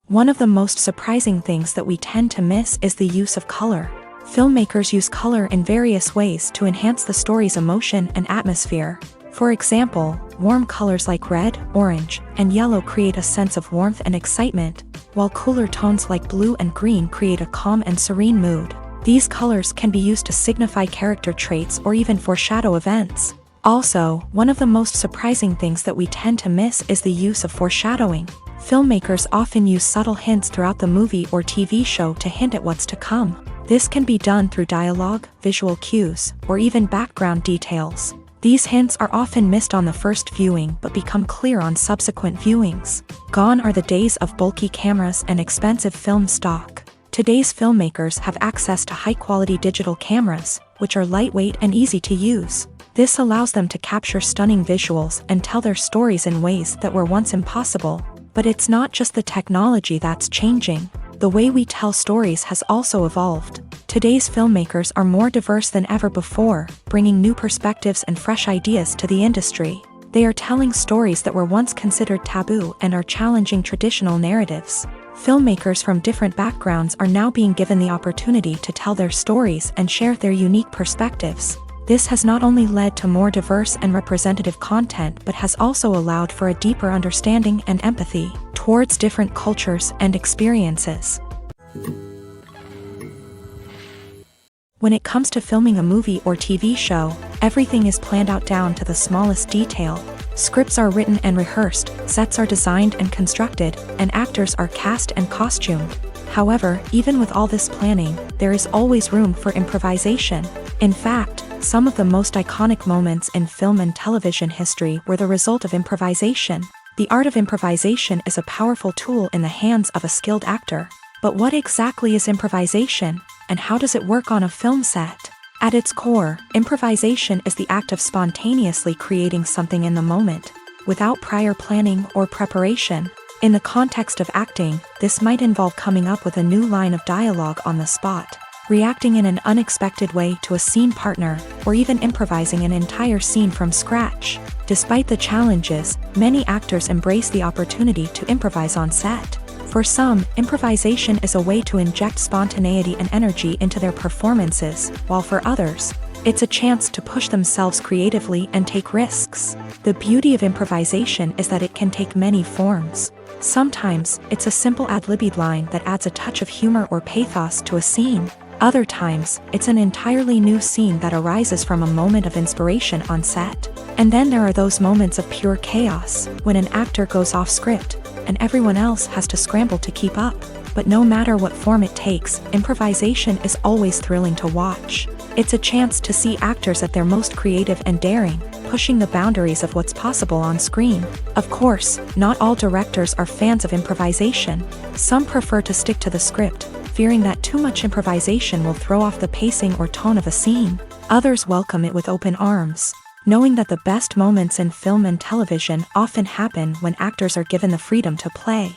One of the most surprising things that we tend to miss is the use of color. Filmmakers use color in various ways to enhance the story's emotion and atmosphere. For example, warm colors like red, orange, and yellow create a sense of warmth and excitement, while cooler tones like blue and green create a calm and serene mood. These colors can be used to signify character traits or even foreshadow events. Also, one of the most surprising things that we tend to miss is the use of foreshadowing. Filmmakers often use subtle hints throughout the movie or TV show to hint at what's to come. This can be done through dialogue, visual cues, or even background details. These hints are often missed on the first viewing but become clear on subsequent viewings. Gone are the days of bulky cameras and expensive film stock. Today's filmmakers have access to high-quality digital cameras, which are lightweight and easy to use. This allows them to capture stunning visuals and tell their stories in ways that were once impossible. But it's not just the technology that's changing. The way we tell stories has also evolved. Today's filmmakers are more diverse than ever before, bringing new perspectives and fresh ideas to the industry. They are telling stories that were once considered taboo and are challenging traditional narratives. Filmmakers from different backgrounds are now being given the opportunity to tell their stories and share their unique perspectives. This has not only led to more diverse and representative content but has also allowed for a deeper understanding and empathy towards different cultures and experiences. When it comes to filming a movie or TV show, everything is planned out down to the smallest detail. Scripts are written and rehearsed, sets are designed and constructed, and actors are cast and costumed. However, even with all this planning, there is always room for improvisation. In fact, some of the most iconic moments in film and television history were the result of improvisation. The art of improvisation is a powerful tool in the hands of a skilled actor. But what exactly is improvisation, and how does it work on a film set? At its core, improvisation is the act of spontaneously creating something in the moment, without prior planning or preparation. In the context of acting, this might involve coming up with a new line of dialogue on the spot, reacting in an unexpected way to a scene partner, or even improvising an entire scene from scratch. Despite the challenges, many actors embrace the opportunity to improvise on set. For some, improvisation is a way to inject spontaneity and energy into their performances, while for others, it's a chance to push themselves creatively and take risks. The beauty of improvisation is that it can take many forms. Sometimes, it's a simple ad-libbed line that adds a touch of humor or pathos to a scene. Other times, it's an entirely new scene that arises from a moment of inspiration on set. And then there are those moments of pure chaos, when an actor goes off script, and everyone else has to scramble to keep up. But no matter what form it takes, improvisation is always thrilling to watch. It's a chance to see actors at their most creative and daring, pushing the boundaries of what's possible on screen. Of course, not all directors are fans of improvisation. Some prefer to stick to the script, fearing that too much improvisation will throw off the pacing or tone of a scene. Others welcome it with open arms, knowing that the best moments in film and television often happen when actors are given the freedom to play.